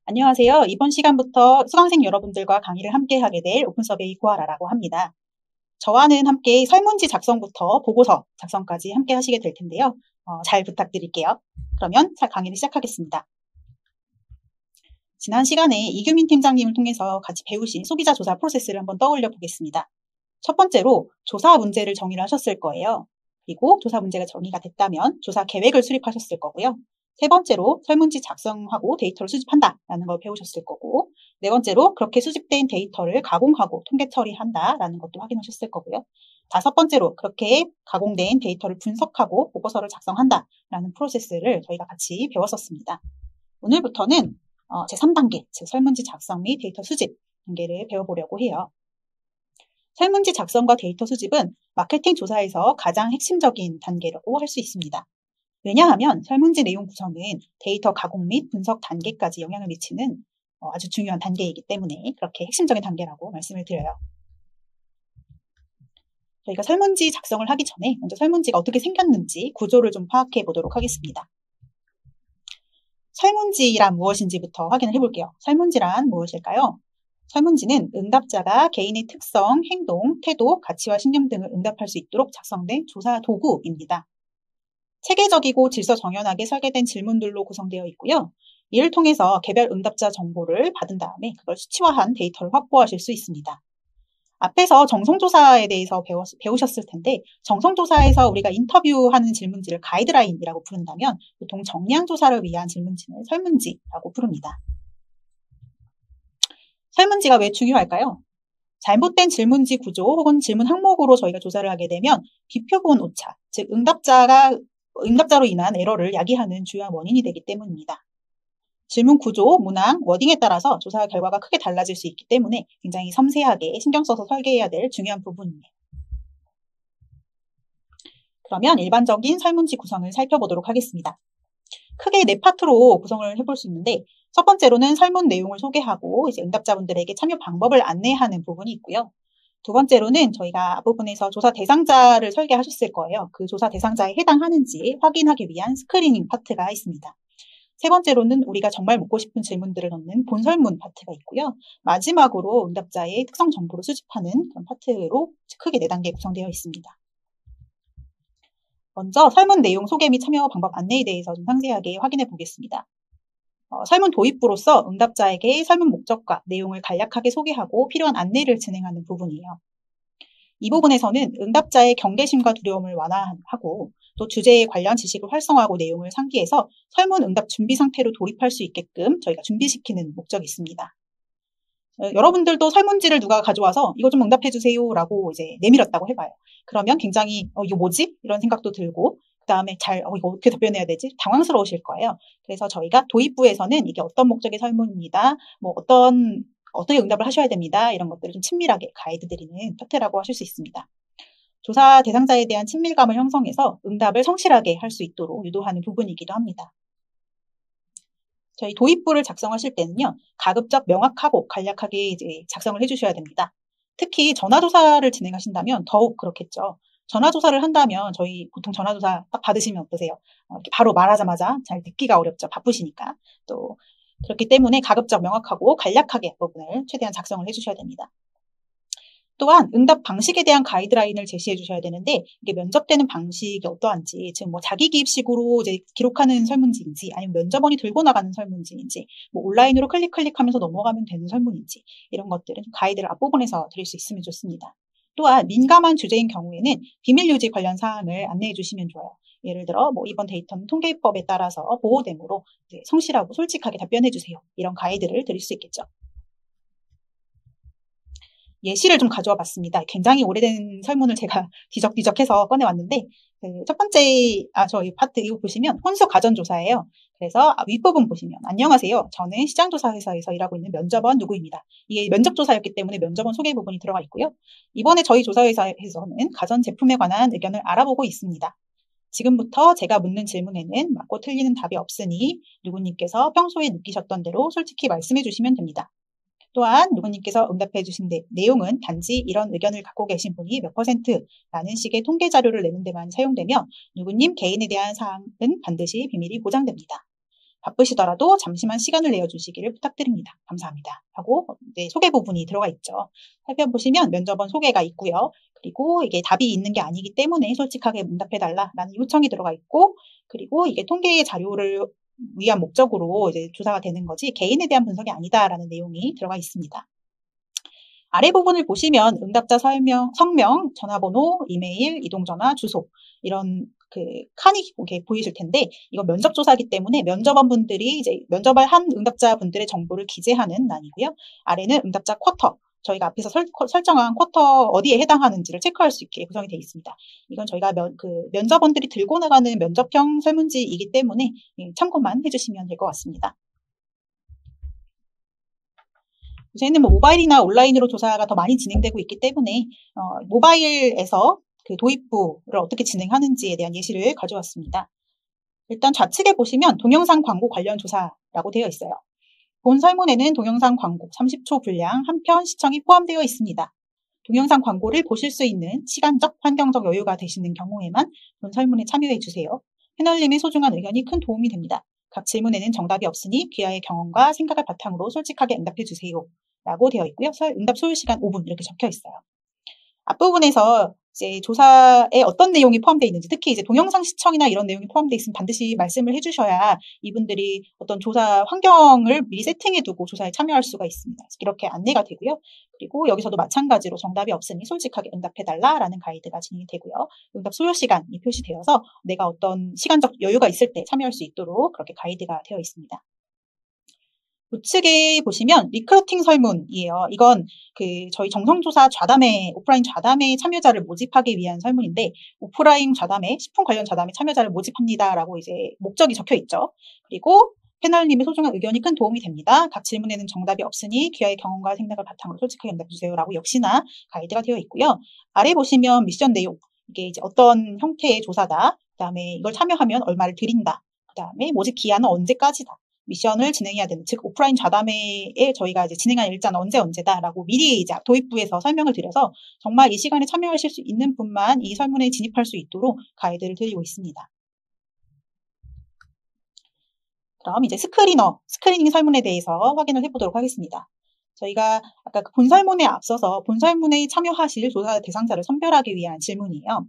안녕하세요. 이번 시간부터 수강생 여러분들과 강의를 함께 하게 될 오픈서베이 고아라라고 합니다. 저와는 함께 설문지 작성부터 보고서 작성까지 함께 하시게 될 텐데요. 잘 부탁드릴게요. 그러면 강의를 시작하겠습니다. 지난 시간에 이규민 팀장님을 통해서 같이 배우신 소비자 조사 프로세스를 한번 떠올려 보겠습니다. 첫 번째로 조사 문제를 정의를 하셨을 거예요. 그리고 조사 문제가 정의가 됐다면 조사 계획을 수립하셨을 거고요. 세 번째로 설문지 작성하고 데이터를 수집한다라는 걸 배우셨을 거고, 네 번째로 그렇게 수집된 데이터를 가공하고 통계 처리한다라는 것도 확인하셨을 거고요. 다섯 번째로 그렇게 가공된 데이터를 분석하고 보고서를 작성한다라는 프로세스를 저희가 같이 배웠었습니다. 오늘부터는 제3단계, 즉 설문지 작성 및 데이터 수집 단계를 배워보려고 해요. 설문지 작성과 데이터 수집은 마케팅 조사에서 가장 핵심적인 단계라고 할 수 있습니다. 왜냐하면 설문지 내용 구성은 데이터 가공 및 분석 단계까지 영향을 미치는 아주 중요한 단계이기 때문에 그렇게 핵심적인 단계라고 말씀을 드려요. 저희가 설문지 작성을 하기 전에 먼저 설문지가 어떻게 생겼는지 구조를 좀 파악해 보도록 하겠습니다. 설문지란 무엇인지부터 확인을 해볼게요. 설문지란 무엇일까요? 설문지는 응답자가 개인의 특성, 행동, 태도, 가치와 신념 등을 응답할 수 있도록 작성된 조사 도구입니다. 체계적이고 질서 정연하게 설계된 질문들로 구성되어 있고요. 이를 통해서 개별 응답자 정보를 받은 다음에 그걸 수치화한 데이터를 확보하실 수 있습니다. 앞에서 정성조사에 대해서 배우셨을 텐데, 정성조사에서 우리가 인터뷰하는 질문지를 가이드라인이라고 부른다면 보통 정량조사를 위한 질문지는 설문지라고 부릅니다. 설문지가 왜 중요할까요? 잘못된 질문지 구조 혹은 질문 항목으로 저희가 조사를 하게 되면 비표본 오차, 즉 응답자로 인한 에러를 야기하는 주요한 원인이 되기 때문입니다. 질문 구조, 문항, 워딩에 따라서 조사 결과가 크게 달라질 수 있기 때문에 굉장히 섬세하게 신경 써서 설계해야 될 중요한 부분이에요. 그러면 일반적인 설문지 구성을 살펴보도록 하겠습니다. 크게 4파트로 구성을 해볼 수 있는데, 첫 번째로는 설문 내용을 소개하고 이제 응답자분들에게 참여 방법을 안내하는 부분이 있고요. 두 번째로는 저희가 앞부분에서 조사 대상자를 설계하셨을 거예요. 그 조사 대상자에 해당하는지 확인하기 위한 스크리닝 파트가 있습니다. 세 번째로는 우리가 정말 묻고 싶은 질문들을 넣는 본설문 파트가 있고요. 마지막으로 응답자의 특성 정보를 수집하는 그런 파트로 크게 4단계 구성되어 있습니다. 먼저 설문 내용 소개 및 참여 방법 안내에 대해서 좀 상세하게 확인해 보겠습니다. 설문 도입부로서 응답자에게 설문 목적과 내용을 간략하게 소개하고 필요한 안내를 진행하는 부분이에요. 이 부분에서는 응답자의 경계심과 두려움을 완화하고 또 주제에 관련 지식을 활성화하고 내용을 상기해서 설문 응답 준비 상태로 돌입할 수 있게끔 저희가 준비시키는 목적이 있습니다. 여러분들도 설문지를 누가 가져와서 이거 좀 응답해 주세요 라고 이제 내밀었다고 해봐요. 그러면 굉장히 이거 뭐지? 이런 생각도 들고 그 다음에 이거 어떻게 답변해야 되지? 당황스러우실 거예요. 그래서 저희가 도입부에서는 이게 어떤 목적의 설문입니다. 뭐 어떻게 응답을 하셔야 됩니다. 이런 것들을 좀 친밀하게 가이드 드리는 파트라고 하실 수 있습니다. 조사 대상자에 대한 친밀감을 형성해서 응답을 성실하게 할 수 있도록 유도하는 부분이기도 합니다. 저희 도입부를 작성하실 때는요, 가급적 명확하고 간략하게 이제 작성을 해주셔야 됩니다. 특히 전화조사를 진행하신다면 더욱 그렇겠죠. 전화조사를 한다면 저희 보통 전화조사 딱 받으시면 어떠세요? 이렇게 바로 말하자마자 잘 듣기가 어렵죠. 바쁘시니까. 또 그렇기 때문에 가급적 명확하고 간략하게 부분을 최대한 작성을 해주셔야 됩니다. 또한 응답 방식에 대한 가이드라인을 제시해 주셔야 되는데, 이게 면접 때는 방식이 어떠한지, 즉 뭐 자기 기입식으로 이제 기록하는 설문지인지, 아니면 면접원이 들고 나가는 설문지인지, 뭐 온라인으로 클릭하면서 넘어가면 되는 설문인지, 이런 것들은 가이드를 앞부분에서 드릴 수 있으면 좋습니다. 또한 민감한 주제인 경우에는 비밀 유지 관련 사항을 안내해 주시면 좋아요. 예를 들어 뭐 이번 데이터는 통계법에 따라서 보호되므로 성실하고 솔직하게 답변해 주세요. 이런 가이드를 드릴 수 있겠죠. 예시를 좀 가져와 봤습니다. 굉장히 오래된 설문을 제가 뒤적뒤적해서 꺼내왔는데, 첫 번째, 저희 파트 이거 보시면 혼수 가전조사예요. 그래서 윗부분 보시면, 안녕하세요. 저는 시장조사회사에서 일하고 있는 면접원 누구입니다. 이게 면접조사였기 때문에 면접원 소개 부분이 들어가 있고요. 이번에 저희 조사회사에서는 가전제품에 관한 의견을 알아보고 있습니다. 지금부터 제가 묻는 질문에는 맞고 틀리는 답이 없으니 누구님께서 평소에 느끼셨던 대로 솔직히 말씀해 주시면 됩니다. 또한 누구님께서 응답해 주신 내용은 단지 이런 의견을 갖고 계신 분이 몇 %라는 식의 통계 자료를 내는 데만 사용되며 누구님 개인에 대한 사항은 반드시 비밀이 보장됩니다. 바쁘시더라도 잠시만 시간을 내어주시기를 부탁드립니다. 감사합니다. 하고 소개 부분이 들어가 있죠. 살펴보시면 면접원 소개가 있고요. 그리고 이게 답이 있는 게 아니기 때문에 솔직하게 응답해달라라는 요청이 들어가 있고, 그리고 이게 통계 자료를 위한 목적으로 이제 조사가 되는 거지 개인에 대한 분석이 아니다라는 내용이 들어가 있습니다. 아래 부분을 보시면 응답자 성명, 전화번호, 이메일, 이동전화, 주소 이런 칸이 보이실 텐데, 이건 면접조사이기 때문에 면접원분들이 이제 면접을 한 응답자분들의 정보를 기재하는 란이고요. 아래는 응답자 쿼터, 저희가 앞에서 설정한 쿼터 어디에 해당하는지를 체크할 수 있게 구성이 되어 있습니다. 이건 저희가 면접원들이 들고 나가는 면접형 설문지이기 때문에 참고만 해주시면 될 것 같습니다. 요새는 모바일이나 온라인으로 조사가 더 많이 진행되고 있기 때문에 모바일에서 도입부를 어떻게 진행하는지에 대한 예시를 가져왔습니다. 일단 좌측에 보시면 동영상 광고 관련 조사라고 되어 있어요. 본 설문에는 동영상 광고 30초 분량 한 편 시청이 포함되어 있습니다. 동영상 광고를 보실 수 있는 시간적, 환경적 여유가 되시는 경우에만 본 설문에 참여해 주세요. 패널님의 소중한 의견이 큰 도움이 됩니다. 각 질문에는 정답이 없으니 귀하의 경험과 생각을 바탕으로 솔직하게 응답해 주세요. 라고 되어 있고요. 응답 소요 시간 5분 이렇게 적혀 있어요. 앞부분에서 이제 조사에 어떤 내용이 포함되어 있는지, 특히 이제 동영상 시청이나 이런 내용이 포함되어 있으면 반드시 말씀을 해주셔야 이분들이 어떤 조사 환경을 미리 세팅해두고 조사에 참여할 수가 있습니다. 이렇게 안내가 되고요. 그리고 여기서도 마찬가지로 정답이 없으니 솔직하게 응답해달라라는 가이드가 진행이 되고요. 응답 소요 시간이 표시되어서 내가 어떤 시간적 여유가 있을 때 참여할 수 있도록 그렇게 가이드가 되어 있습니다. 우측에 보시면 리크루팅 설문이에요. 이건 저희 정성조사 좌담회, 오프라인 좌담회 참여자를 모집하기 위한 설문인데, 오프라인 좌담회, 식품 관련 좌담회 참여자를 모집합니다라고 이제 목적이 적혀 있죠. 그리고 패널님의 소중한 의견이 큰 도움이 됩니다. 각 질문에는 정답이 없으니 귀하의 경험과 생각을 바탕으로 솔직하게 응답해주세요라고 역시나 가이드가 되어 있고요. 아래 보시면 미션 내용, 이게 이제 어떤 형태의 조사다, 그다음에 이걸 참여하면 얼마를 드린다, 그다음에 모집 기한은 언제까지다, 미션을 진행해야 되는, 즉 오프라인 좌담회에 저희가 이제 진행할 일자는 언제다라고 미리 이제 도입부에서 설명을 드려서 정말 이 시간에 참여하실 수 있는 분만 이 설문에 진입할 수 있도록 가이드를 드리고 있습니다. 그럼 이제 스크리닝 설문에 대해서 확인을 해보도록 하겠습니다. 저희가 아까 본 설문에 앞서서 본 설문에 참여하실 조사 대상자를 선별하기 위한 질문이에요.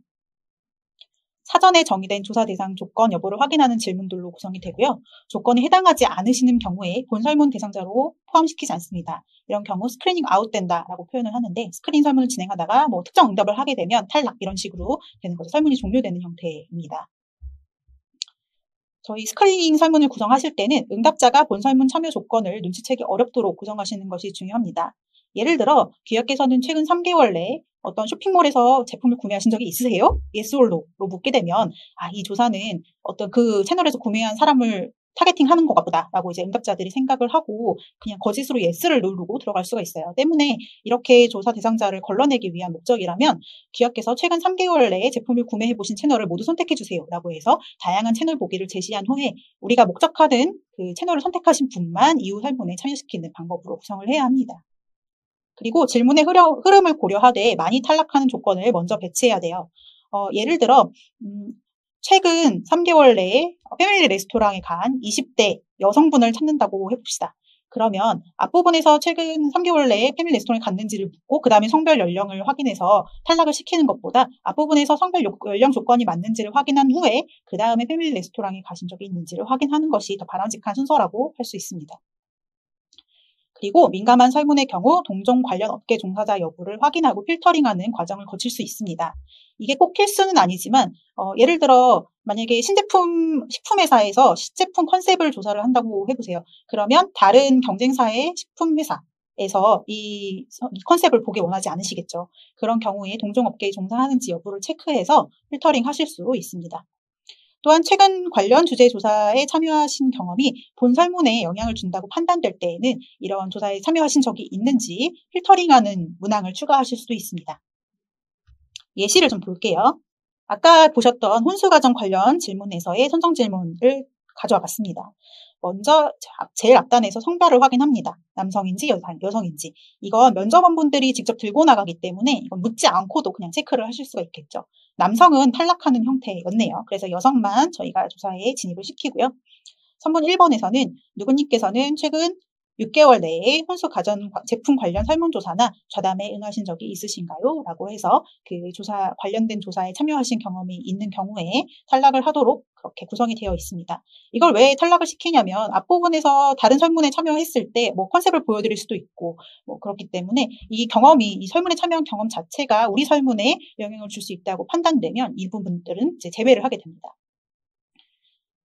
사전에 정의된 조사 대상 조건 여부를 확인하는 질문들로 구성이 되고요. 조건이 해당하지 않으시는 경우에 본 설문 대상자로 포함시키지 않습니다. 이런 경우 스크리닝 아웃된다라고 표현을 하는데, 스크린 설문을 진행하다가 특정 응답을 하게 되면 탈락, 이런 식으로 되는 거죠. 설문이 종료되는 형태입니다. 저희 스크리닝 설문을 구성하실 때는 응답자가 본 설문 참여 조건을 눈치채기 어렵도록 구성하시는 것이 중요합니다. 예를 들어 귀하께서는 최근 3개월 내에 어떤 쇼핑몰에서 제품을 구매하신 적이 있으세요? Yes or No로 묻게 되면 이 조사는 어떤 그 채널에서 구매한 사람을 타겟팅하는 건가 보다라고 이제 응답자들이 생각을 하고 그냥 거짓으로 Yes를 누르고 들어갈 수가 있어요. 때문에 이렇게 조사 대상자를 걸러내기 위한 목적이라면 귀하께서 최근 3개월 내에 제품을 구매해보신 채널을 모두 선택해주세요라고 해서 다양한 채널 보기를 제시한 후에 우리가 목적하는 그 채널을 선택하신 분만 이후 설문에 참여시키는 방법으로 구성을 해야 합니다. 그리고 질문의 흐름을 고려하되 많이 탈락하는 조건을 먼저 배치해야 돼요. 예를 들어 최근 3개월 내에 패밀리 레스토랑에 간 20대 여성분을 찾는다고 해봅시다. 그러면 앞부분에서 최근 3개월 내에 패밀리 레스토랑에 갔는지를 묻고 그 다음에 성별 연령을 확인해서 탈락을 시키는 것보다 앞부분에서 성별 연령 조건이 맞는지를 확인한 후에 그 다음에 패밀리 레스토랑에 가신 적이 있는지를 확인하는 것이 더 바람직한 순서라고 할 수 있습니다. 그리고 민감한 설문의 경우 동종 관련 업계 종사자 여부를 확인하고 필터링하는 과정을 거칠 수 있습니다. 이게 꼭 필수는 아니지만 예를 들어 만약에 식품회사에서 신제품 컨셉을 조사를 한다고 해보세요. 그러면 다른 경쟁사의 식품회사에서 이 컨셉을 보기 원하지 않으시겠죠. 그런 경우에 동종업계에 종사하는지 여부를 체크해서 필터링 하실 수 있습니다. 또한 최근 관련 주제 조사에 참여하신 경험이 본 설문에 영향을 준다고 판단될 때에는 이런 조사에 참여하신 적이 있는지 필터링하는 문항을 추가하실 수도 있습니다. 예시를 좀 볼게요. 아까 보셨던 혼수가정 관련 질문에서의 선정 질문을 가져와 봤습니다. 먼저 제일 앞단에서 성별을 확인합니다. 남성인지 여성인지. 이건 면접원분들이 직접 들고 나가기 때문에 이건 묻지 않고도 그냥 체크를 하실 수가 있겠죠. 남성은 탈락하는 형태였네요. 그래서 여성만 저희가 조사에 진입을 시키고요. 선문 1번에서는 누구님께서는 최근 6개월 내에 혼수 가전 제품 관련 설문조사나 좌담에 응하신 적이 있으신가요? 라고 해서 그 조사, 관련된 조사에 참여하신 경험이 있는 경우에 탈락을 하도록 그렇게 구성이 되어 있습니다. 이걸 왜 탈락을 시키냐면 앞부분에서 다른 설문에 참여했을 때 뭐 컨셉을 보여드릴 수도 있고 뭐 그렇기 때문에 이 경험이, 이 설문에 참여한 경험 자체가 우리 설문에 영향을 줄 수 있다고 판단되면 이 부분들은 이제 제외를 하게 됩니다.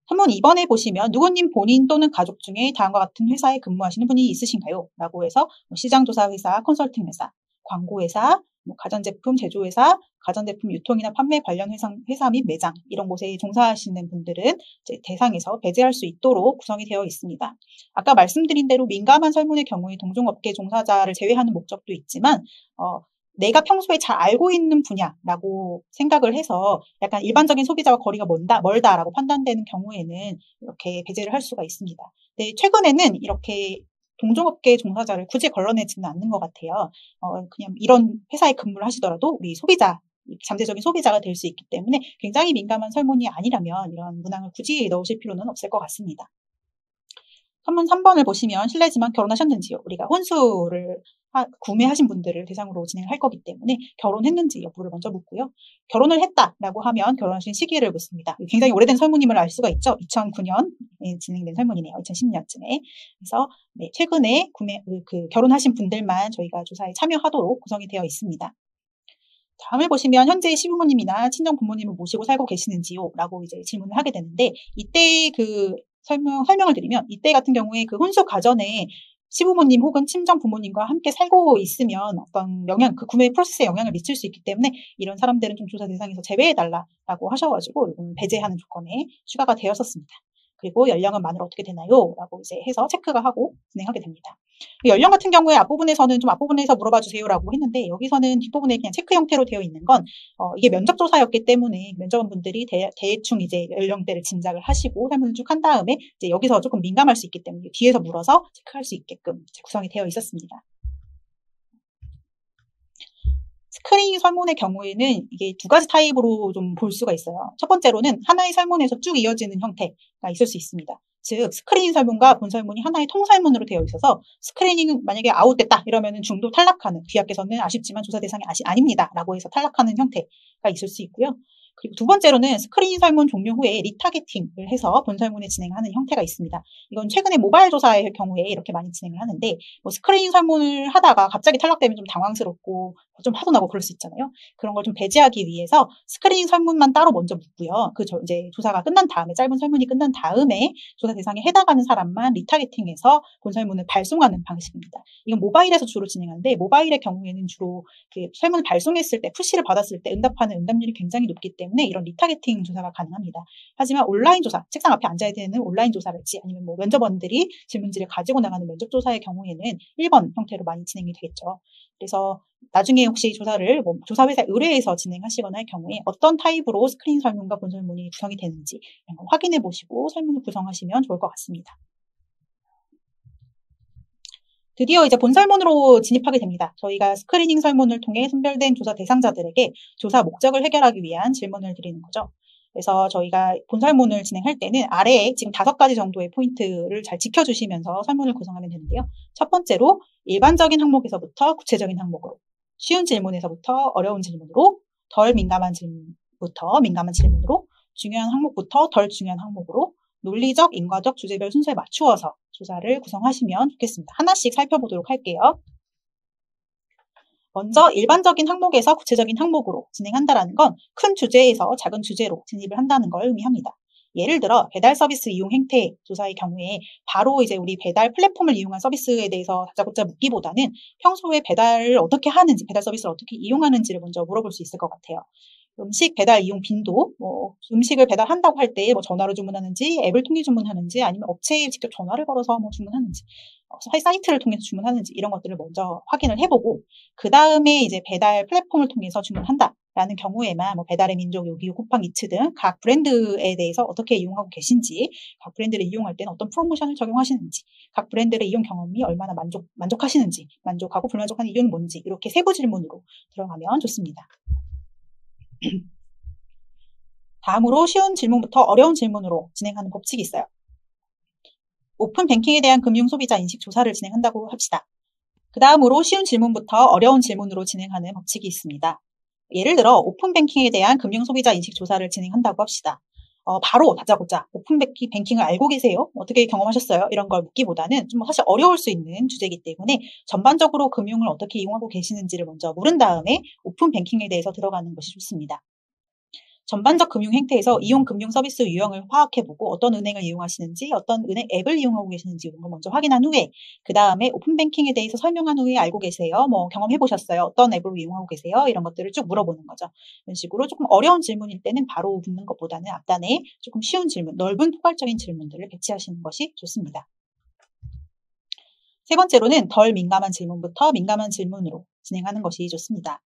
설문 2번에 보시면 누구님 본인 또는 가족 중에 다음과 같은 회사에 근무하시는 분이 있으신가요? 라고 해서 시장조사회사, 컨설팅회사, 광고회사, 가전제품 제조회사, 가전제품 유통이나 판매 관련 회사 및 매장 이런 곳에 종사하시는 분들은 이제 대상에서 배제할 수 있도록 구성이 되어 있습니다. 아까 말씀드린 대로 민감한 설문의 경우에 동종업계 종사자를 제외하는 목적도 있지만 내가 평소에 잘 알고 있는 분야라고 생각을 해서 약간 일반적인 소비자와 거리가 멀다라고 판단되는 경우에는 이렇게 배제를 할 수가 있습니다. 네, 최근에는 이렇게 동종업계 종사자를 굳이 걸러내지는 않는 것 같아요. 그냥 이런 회사에 근무를 하시더라도 우리 소비자, 잠재적인 소비자가 될 수 있기 때문에 굉장히 민감한 설문이 아니라면 이런 문항을 굳이 넣으실 필요는 없을 것 같습니다. 설문 3번을 보시면 실례지만 결혼하셨는지요? 우리가 혼수를 구매하신 분들을 대상으로 진행을 할 거기 때문에 결혼했는지 여부를 먼저 묻고요. 결혼을 했다라고 하면 결혼하신 시기를 묻습니다. 굉장히 오래된 설문임을 알 수가 있죠. 2009년에 진행된 설문이네요. 2010년쯤에. 그래서 네, 최근에 결혼하신 분들만 저희가 조사에 참여하도록 구성이 되어 있습니다. 다음을 보시면 현재 시부모님이나 친정 부모님을 모시고 살고 계시는지요? 라고 이제 질문을 하게 되는데 이때 설명을 드리면 이때 같은 경우에 그 혼수 가전에 시부모님 혹은 친정 부모님과 함께 살고 있으면 어떤 그 구매 프로세스에 영향을 미칠 수 있기 때문에 이런 사람들은 좀 조사 대상에서 제외해달라고 하셔가지고 이건 배제하는 조건에 추가가 되었었습니다. 그리고 연령은 만으로 어떻게 되나요? 라고 이제 해서 체크가 하고 진행하게 됩니다. 연령 같은 경우에 앞부분에서 물어봐 주세요라고 했는데 여기서는 뒷부분에 그냥 체크 형태로 되어 있는 건 이게 면접조사였기 때문에 면접원분들이 대충 이제 연령대를 짐작을 하시고 설문을 쭉 한 다음에 이제 여기서 조금 민감할 수 있기 때문에 뒤에서 물어서 체크할 수 있게끔 구성이 되어 있었습니다. 스크리닝 설문의 경우에는 이게 두 가지 타입으로 좀 볼 수가 있어요. 첫 번째로는 하나의 설문에서 쭉 이어지는 형태가 있을 수 있습니다. 즉 스크리닝 설문과 본 설문이 하나의 통설문으로 되어 있어서 스크리닝은 만약에 아웃됐다 이러면은 중도 탈락하는, 귀하께서는 아쉽지만 조사 대상이 아닙니다 라고 해서 탈락하는 형태가 있을 수 있고요. 그리고 두 번째로는 스크린 설문 종료 후에 리타겟팅을 해서 본 설문을 진행하는 형태가 있습니다. 이건 최근에 모바일 조사의 경우에 이렇게 많이 진행을 하는데 스크린 설문을 하다가 갑자기 탈락되면 좀 당황스럽고 좀 화도 나고 그럴 수 있잖아요. 그런 걸 좀 배제하기 위해서 스크린 설문만 따로 먼저 묻고요. 이제 조사가 끝난 다음에, 짧은 설문이 끝난 다음에 조사 대상에 해당하는 사람만 리타겟팅해서 본 설문을 발송하는 방식입니다. 이건 모바일에서 주로 진행하는데 모바일의 경우에는 주로 그 설문을 발송했을 때, 푸시를 받았을 때 응답하는 응답률이 굉장히 높기 때문에 이런 리타겟팅 조사가 가능합니다. 하지만 온라인 조사, 책상 앞에 앉아야 되는 온라인 조사랄지 아니면 면접원들이 질문지를 가지고 나가는 면접 조사의 경우에는 1번 형태로 많이 진행이 되겠죠. 그래서 나중에 혹시 조사를 조사회사 의뢰해서 진행하시거나 할 경우에 어떤 타입으로 스크린 설문과 본 설문이 구성이 되는지 확인해 보시고 설문을 구성하시면 좋을 것 같습니다. 드디어 이제 본 설문으로 진입하게 됩니다. 저희가 스크리닝 설문을 통해 선별된 조사 대상자들에게 조사 목적을 해결하기 위한 질문을 드리는 거죠. 그래서 저희가 본 설문을 진행할 때는 아래에 지금 5가지 정도의 포인트를 잘 지켜주시면서 설문을 구성하면 되는데요. 첫 번째로 일반적인 항목에서부터 구체적인 항목으로, 쉬운 질문에서부터 어려운 질문으로, 덜 민감한 질문부터 민감한 질문으로, 중요한 항목부터 덜 중요한 항목으로, 논리적, 인과적, 주제별 순서에 맞추어서 조사를 구성하시면 좋겠습니다. 하나씩 살펴보도록 할게요. 먼저 일반적인 항목에서 구체적인 항목으로 진행한다는 건 큰 주제에서 작은 주제로 진입을 한다는 걸 의미합니다. 예를 들어 배달 서비스 이용 행태 조사의 경우에 바로 이제 우리 배달 플랫폼을 이용한 서비스에 대해서 다짜고짜 묻기보다는 평소에 배달을 어떻게 하는지, 배달 서비스를 어떻게 이용하는지를 먼저 물어볼 수 있을 것 같아요. 음식 배달 이용 빈도, 음식을 배달한다고 할 때 전화로 주문하는지, 앱을 통해 주문하는지, 아니면 업체에 직접 전화를 걸어서 주문하는지, 사이트를 통해서 주문하는지 이런 것들을 먼저 확인을 해보고 그 다음에 이제 배달 플랫폼을 통해서 주문한다라는 경우에만 배달의 민족, 요기요, 쿠팡, 이츠 등 각 브랜드에 대해서 어떻게 이용하고 계신지, 각 브랜드를 이용할 때는 어떤 프로모션을 적용하시는지, 각 브랜드의 이용 경험이 얼마나 만족하시는지, 만족하고 불만족한 이유는 뭔지 이렇게 세부 질문으로 들어가면 좋습니다. 다음으로 쉬운 질문부터 어려운 질문으로 진행하는 법칙이 있어요. 오픈 뱅킹에 대한 금융 소비자 인식 조사를 진행한다고 합시다. 그 다음으로 쉬운 질문부터 어려운 질문으로 진행하는 법칙이 있습니다. 예를 들어 오픈 뱅킹에 대한 금융 소비자 인식 조사를 진행한다고 합시다. 바로 다짜고짜 오픈 뱅킹을 알고 계세요? 어떻게 경험하셨어요? 이런 걸 묻기보다는 좀 사실 어려울 수 있는 주제이기 때문에 전반적으로 금융을 어떻게 이용하고 계시는지를 먼저 물은 다음에 오픈 뱅킹에 대해서 들어가는 것이 좋습니다. 전반적 금융 행태에서 이용 금융 서비스 유형을 파악해보고 어떤 은행을 이용하시는지, 어떤 은행 앱을 이용하고 계시는지 이런 걸 먼저 확인한 후에 그 다음에 오픈 뱅킹에 대해서 설명한 후에 알고 계세요? 뭐 경험해보셨어요? 어떤 앱을 이용하고 계세요? 이런 것들을 쭉 물어보는 거죠. 이런 식으로 조금 어려운 질문일 때는 바로 묻는 것보다는 앞단에 조금 쉬운 질문, 넓은 포괄적인 질문들을 배치하시는 것이 좋습니다. 세 번째로는 덜 민감한 질문부터 민감한 질문으로 진행하는 것이 좋습니다.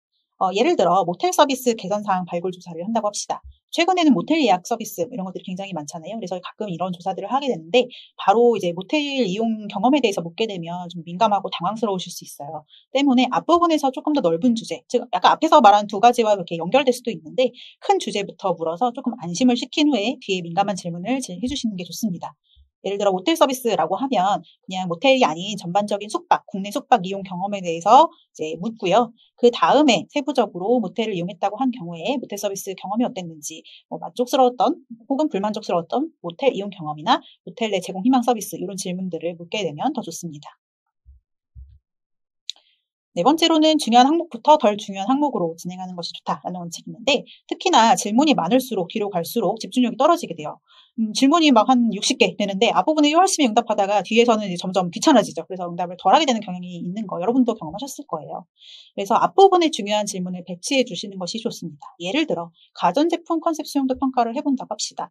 예를 들어 모텔 서비스 개선 사항 발굴 조사를 한다고 합시다. 최근에는 모텔 예약 서비스 이런 것들이 굉장히 많잖아요. 그래서 가끔 이런 조사들을 하게 되는데 바로 이제 모텔 이용 경험에 대해서 묻게 되면 좀 민감하고 당황스러우실 수 있어요. 때문에 앞부분에서 조금 더 넓은 주제, 즉 약간 앞에서 말한 두 가지와 이렇게 연결될 수도 있는데 큰 주제부터 물어서 조금 안심을 시킨 후에 뒤에 민감한 질문을 해주시는 게 좋습니다. 예를 들어 모텔 서비스라고 하면 그냥 모텔이 아닌 전반적인 숙박, 국내 숙박 이용 경험에 대해서 이제 묻고요. 그 다음에 세부적으로 모텔을 이용했다고 한 경우에 모텔 서비스 경험이 어땠는지, 만족스러웠던 혹은 불만족스러웠던 모텔 이용 경험이나 모텔 내 제공 희망 서비스 이런 질문들을 묻게 되면 더 좋습니다. 네 번째로는 중요한 항목부터 덜 중요한 항목으로 진행하는 것이 좋다라는 원칙이 있는데 특히나 질문이 많을수록 뒤로 갈수록 집중력이 떨어지게 돼요. 질문이 막 한 60개 되는데 앞부분에 열심히 응답하다가 뒤에서는 이제 점점 귀찮아지죠. 그래서 응답을 덜 하게 되는 경향이 있는 거 여러분도 경험하셨을 거예요. 그래서 앞부분에 중요한 질문을 배치해 주시는 것이 좋습니다. 예를 들어 가전제품 컨셉 수용도 평가를 해본다고 합시다.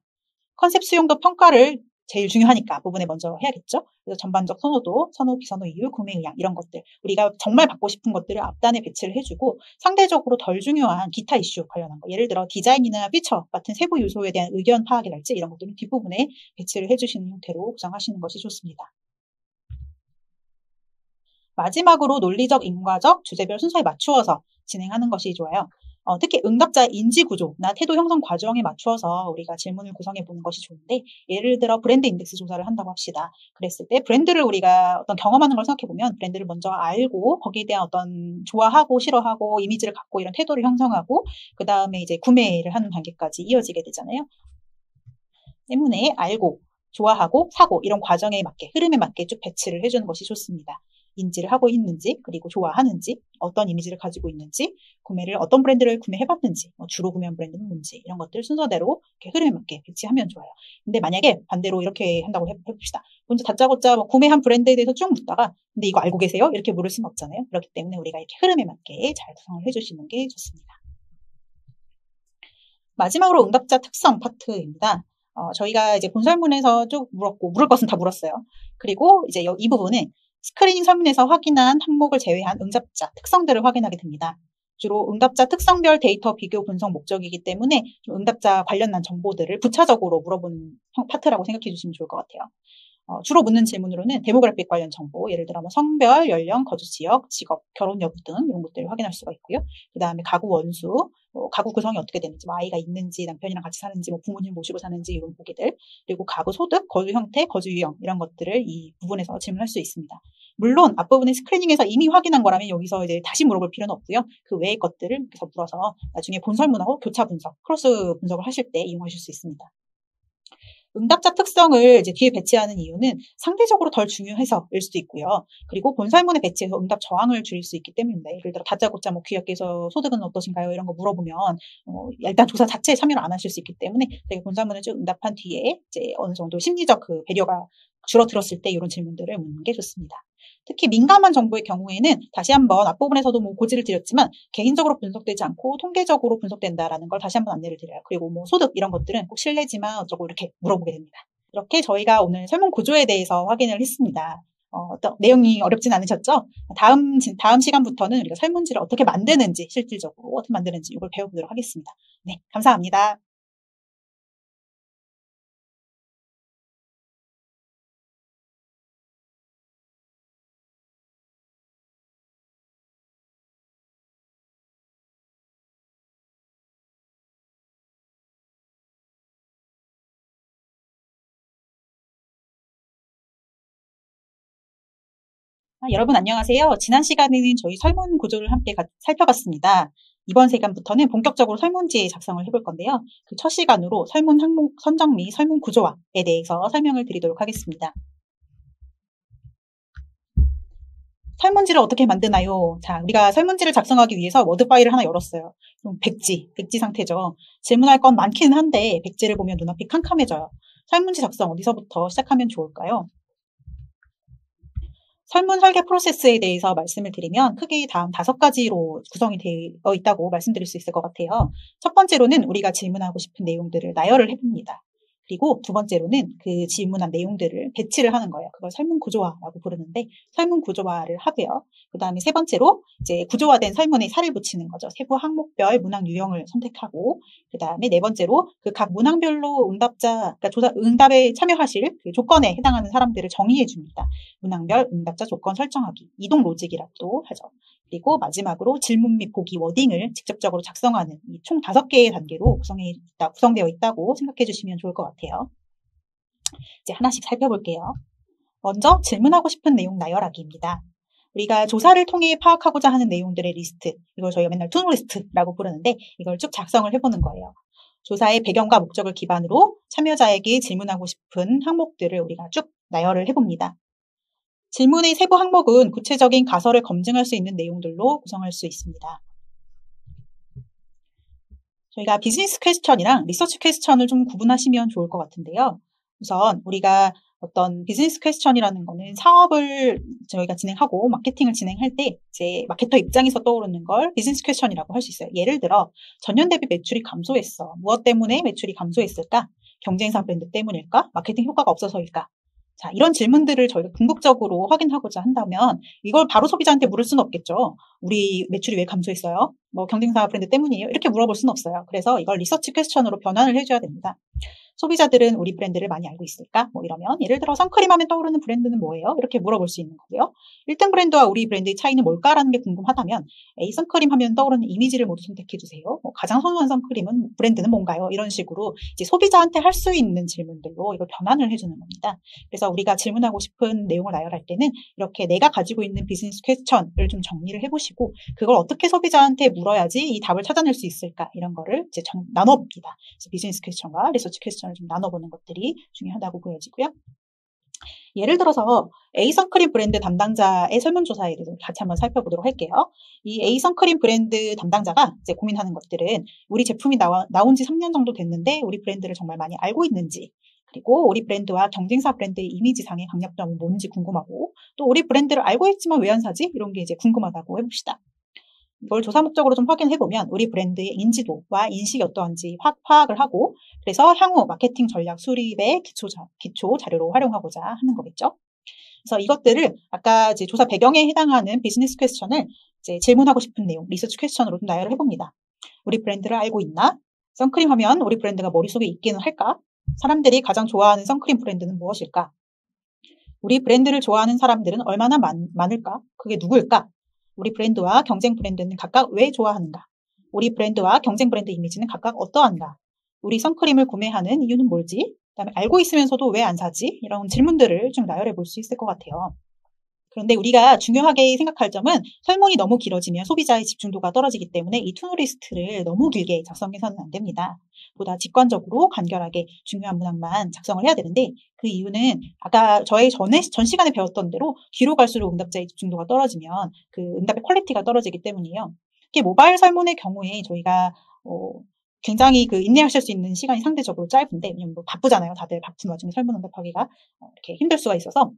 컨셉 수용도 평가를 제일 중요하니까 앞부분에 먼저 해야겠죠. 그래서 전반적 선호도, 선호, 비선호 이유, 구매 의향 이런 것들 우리가 정말 받고 싶은 것들을 앞단에 배치를 해주고 상대적으로 덜 중요한 기타 이슈 관련한 거 예를 들어 디자인이나 피처 같은 세부 요소에 대한 의견 파악이랄지 이런 것들은 뒷부분에 배치를 해주시는 형태로 구성하시는 것이 좋습니다. 마지막으로 논리적, 인과적, 주제별 순서에 맞추어서 진행하는 것이 좋아요. 특히 응답자 인지 구조나 태도 형성 과정에 맞추어서 우리가 질문을 구성해 보는 것이 좋은데 예를 들어 브랜드 인덱스 조사를 한다고 합시다. 그랬을 때 브랜드를 우리가 어떤 경험하는 걸 생각해 보면 브랜드를 먼저 알고 거기에 대한 어떤 좋아하고 싫어하고 이미지를 갖고 이런 태도를 형성하고 그 다음에 이제 구매를 하는 단계까지 이어지게 되잖아요. 때문에 알고 좋아하고 사고 이런 과정에 맞게 흐름에 맞게 쭉 배치를 해주는 것이 좋습니다. 인지를 하고 있는지 그리고 좋아하는지 어떤 이미지를 가지고 있는지 구매를 어떤 브랜드를 구매해봤는지 주로 구매한 브랜드는 뭔지 이런 것들 순서대로 이렇게 흐름에 맞게 배치하면 좋아요. 근데 만약에 반대로 이렇게 한다고 해봅시다. 먼저 다짜고짜 구매한 브랜드에 대해서 쭉 묻다가 근데 이거 알고 계세요? 이렇게 물을 수는 없잖아요. 그렇기 때문에 우리가 이렇게 흐름에 맞게 잘 구성을 해주시는 게 좋습니다. 마지막으로 응답자 특성 파트입니다. 저희가 이제 본 설문에서 쭉 물었고, 물을 것은 다 물었어요. 그리고 이제 이 부분은 스크리닝 설문에서 확인한 항목을 제외한 응답자 특성들을 확인하게 됩니다. 주로 응답자 특성별 데이터 비교 분석 목적이기 때문에 좀 응답자 관련한 정보들을 부차적으로 물어보는 파트라고 생각해 주시면 좋을 것 같아요. 주로 묻는 질문으로는 데모그래픽 관련 정보, 예를 들어 뭐 성별, 연령, 거주 지역, 직업, 결혼 여부 등 이런 것들을 확인할 수가 있고요. 그 다음에 가구 원수, 가구 구성이 어떻게 되는지, 뭐 아이가 있는지, 남편이랑 같이 사는지, 뭐 부모님 모시고 사는지 이런 보기들, 그리고 가구 소득, 거주 형태, 거주 유형 이런 것들을 이 부분에서 질문할 수 있습니다. 물론 앞부분에 스크리닝에서 이미 확인한 거라면 여기서 이제 다시 물어볼 필요는 없고요. 그 외의 것들을 계속 물어서 나중에 본 설문하고 교차 분석, 크로스 분석을 하실 때 이용하실 수 있습니다. 응답자 특성을 이제 뒤에 배치하는 이유는 상대적으로 덜 중요해서일 수도 있고요. 그리고 본설문에 배치해서 응답 저항을 줄일 수 있기 때문인데, 예를 들어 다짜고짜 뭐 귀하께서 소득은 어떠신가요? 이런 거 물어보면 일단 조사 자체에 참여를 안 하실 수 있기 때문에 되게 본설문을 쭉 응답한 뒤에 이제 어느 정도 심리적 그 배려가 줄어들었을 때 이런 질문들을 묻는 게 좋습니다. 특히 민감한 정보의 경우에는 다시 한번 앞부분에서도 뭐 고지를 드렸지만 개인적으로 분석되지 않고 통계적으로 분석된다라는 걸 다시 한번 안내를 드려요. 그리고 뭐 소득 이런 것들은 꼭 실례지만 어쩌고 이렇게 물어보게 됩니다. 이렇게 저희가 오늘 설문 구조에 대해서 확인을 했습니다. 어떤 내용이 어렵진 않으셨죠? 다음 시간부터는 우리가 설문지를 어떻게 만드는지 실질적으로 어떻게 만드는지 이걸 배워보도록 하겠습니다. 네, 감사합니다. 여러분 안녕하세요. 지난 시간에는 저희 설문 구조를 함께 살펴봤습니다. 이번 시간부터는 본격적으로 설문지 작성을 해볼 건데요. 그 첫 시간으로 설문 항목 선정 및 설문 구조화에 대해서 설명을 드리도록 하겠습니다. 설문지를 어떻게 만드나요? 자, 우리가 설문지를 작성하기 위해서 워드 파일을 하나 열었어요. 그럼 백지 상태죠. 질문할 건 많기는 한데 백지를 보면 눈앞이 캄캄해져요. 설문지 작성 어디서부터 시작하면 좋을까요? 설문 설계 프로세스에 대해서 말씀을 드리면 크게 다음 5가지로 구성이 되어 있다고 말씀드릴 수 있을 것 같아요. 첫 번째로는 우리가 질문하고 싶은 내용들을 나열을 해봅니다. 그리고 두 번째로는 그 질문한 내용들을 배치를 하는 거예요. 그걸 설문 구조화라고 부르는데 설문 구조화를 하고요. 그 다음에 세 번째로 이제 구조화된 설문에 살을 붙이는 거죠. 세부 항목별 문항 유형을 선택하고 그 다음에 네 번째로 그 각 문항별로 그러니까 응답에 참여하실 그 조건에 해당하는 사람들을 정의해 줍니다. 문항별 응답자 조건 설정하기, 이동 로직이라고도 하죠. 그리고 마지막으로 질문 및 보기 워딩을 직접적으로 작성하는 이 총 5개의 단계로 구성되어 있다고 생각해 주시면 좋을 것 같아요. 이제 하나씩 살펴볼게요. 먼저 질문하고 싶은 내용 나열하기입니다. 우리가 조사를 통해 파악하고자 하는 내용들의 리스트, 이걸 저희가 맨날 투노리스트라고 부르는데 이걸 쭉 작성을 해보는 거예요. 조사의 배경과 목적을 기반으로 참여자에게 질문하고 싶은 항목들을 우리가 쭉 나열을 해봅니다. 질문의 세부 항목은 구체적인 가설을 검증할 수 있는 내용들로 구성할 수 있습니다. 저희가 비즈니스 퀘스천이랑 리서치 퀘스천을 좀 구분하시면 좋을 것 같은데요. 우선 우리가 어떤 비즈니스 퀘스천이라는 거는 사업을 저희가 진행하고 마케팅을 진행할 때 이제 마케터 입장에서 떠오르는 걸 비즈니스 퀘스천이라고 할 수 있어요. 예를 들어 전년 대비 매출이 감소했어. 무엇 때문에 매출이 감소했을까? 경쟁사 브랜드 때문일까? 마케팅 효과가 없어서일까? 자, 이런 질문들을 저희가 궁극적으로 확인하고자 한다면 이걸 바로 소비자한테 물을 수는 없겠죠. 우리 매출이 왜 감소했어요? 뭐 경쟁사 브랜드 때문이에요? 이렇게 물어볼 수는 없어요. 그래서 이걸 리서치 퀘스천으로 변환을 해줘야 됩니다. 소비자들은 우리 브랜드를 많이 알고 있을까? 뭐 이러면 예를 들어 선크림 하면 떠오르는 브랜드는 뭐예요? 이렇게 물어볼 수 있는 거고요. 1등 브랜드와 우리 브랜드의 차이는 뭘까라는 게 궁금하다면 A 선크림 하면 떠오르는 이미지를 모두 선택해 주세요. 뭐 가장 선호한 선크림은 브랜드는 뭔가요? 이런 식으로 이제 소비자한테 할 수 있는 질문들로 이걸 변환을 해주는 겁니다. 그래서 우리가 질문하고 싶은 내용을 나열할 때는 이렇게 내가 가지고 있는 비즈니스 퀘스천을 좀 정리를 해보시고 그걸 어떻게 소비자한테 물어야지 이 답을 찾아낼 수 있을까 이런 거를 이제 나눠봅니다. 그래서 비즈니스 퀘스천과 리서치 퀘스천을 좀 나눠보는 것들이 중요하다고 보여지고요. 예를 들어서 A 선크림 브랜드 담당자의 설문조사에 대해서 같이 한번 살펴보도록 할게요. 이 A 선크림 브랜드 담당자가 이제 고민하는 것들은 우리 제품이 나온 지 3년 정도 됐는데 우리 브랜드를 정말 많이 알고 있는지, 그리고 우리 브랜드와 경쟁사 브랜드의 이미지상의 강력점은 뭔지 궁금하고, 또 우리 브랜드를 알고 있지만 왜 안 사지? 이런 게 이제 궁금하다고 해봅시다. 이걸 조사 목적으로 좀 확인해보면 우리 브랜드의 인지도와 인식이 어떠한지 파악을 하고, 그래서 향후 마케팅 전략 수립의 기초 자료로 활용하고자 하는 거겠죠. 그래서 이것들을 아까 이제 조사 배경에 해당하는 비즈니스 퀘스천을 이제 질문하고 싶은 내용, 리서치 퀘스천으로 좀 나열을 해봅니다. 우리 브랜드를 알고 있나? 선크림 하면 우리 브랜드가 머릿속에 있기는 할까? 사람들이 가장 좋아하는 선크림 브랜드는 무엇일까? 우리 브랜드를 좋아하는 사람들은 얼마나 많을까? 그게 누구일까? 우리 브랜드와 경쟁 브랜드는 각각 왜 좋아하는가? 우리 브랜드와 경쟁 브랜드 이미지는 각각 어떠한가? 우리 선크림을 구매하는 이유는 뭘지? 그다음에 알고 있으면서도 왜 안 사지? 이런 질문들을 좀 나열해 볼 수 있을 것 같아요. 그런데 우리가 중요하게 생각할 점은 설문이 너무 길어지면 소비자의 집중도가 떨어지기 때문에 이 투노리스트를 너무 길게 작성해서는 안 됩니다. 보다 직관적으로 간결하게 중요한 문항만 작성을 해야 되는데, 그 이유는 아까 저희 전 시간에 배웠던 대로 뒤로 갈수록 응답자의 집중도가 떨어지면 그 응답의 퀄리티가 떨어지기 때문이에요. 특히 모바일 설문의 경우에 저희가 굉장히 그 인내하실 수 있는 시간이 상대적으로 짧은데, 왜냐면 뭐 바쁘잖아요. 다들 바쁜 와중에 설문 응답하기가 이렇게 힘들 수가 있어서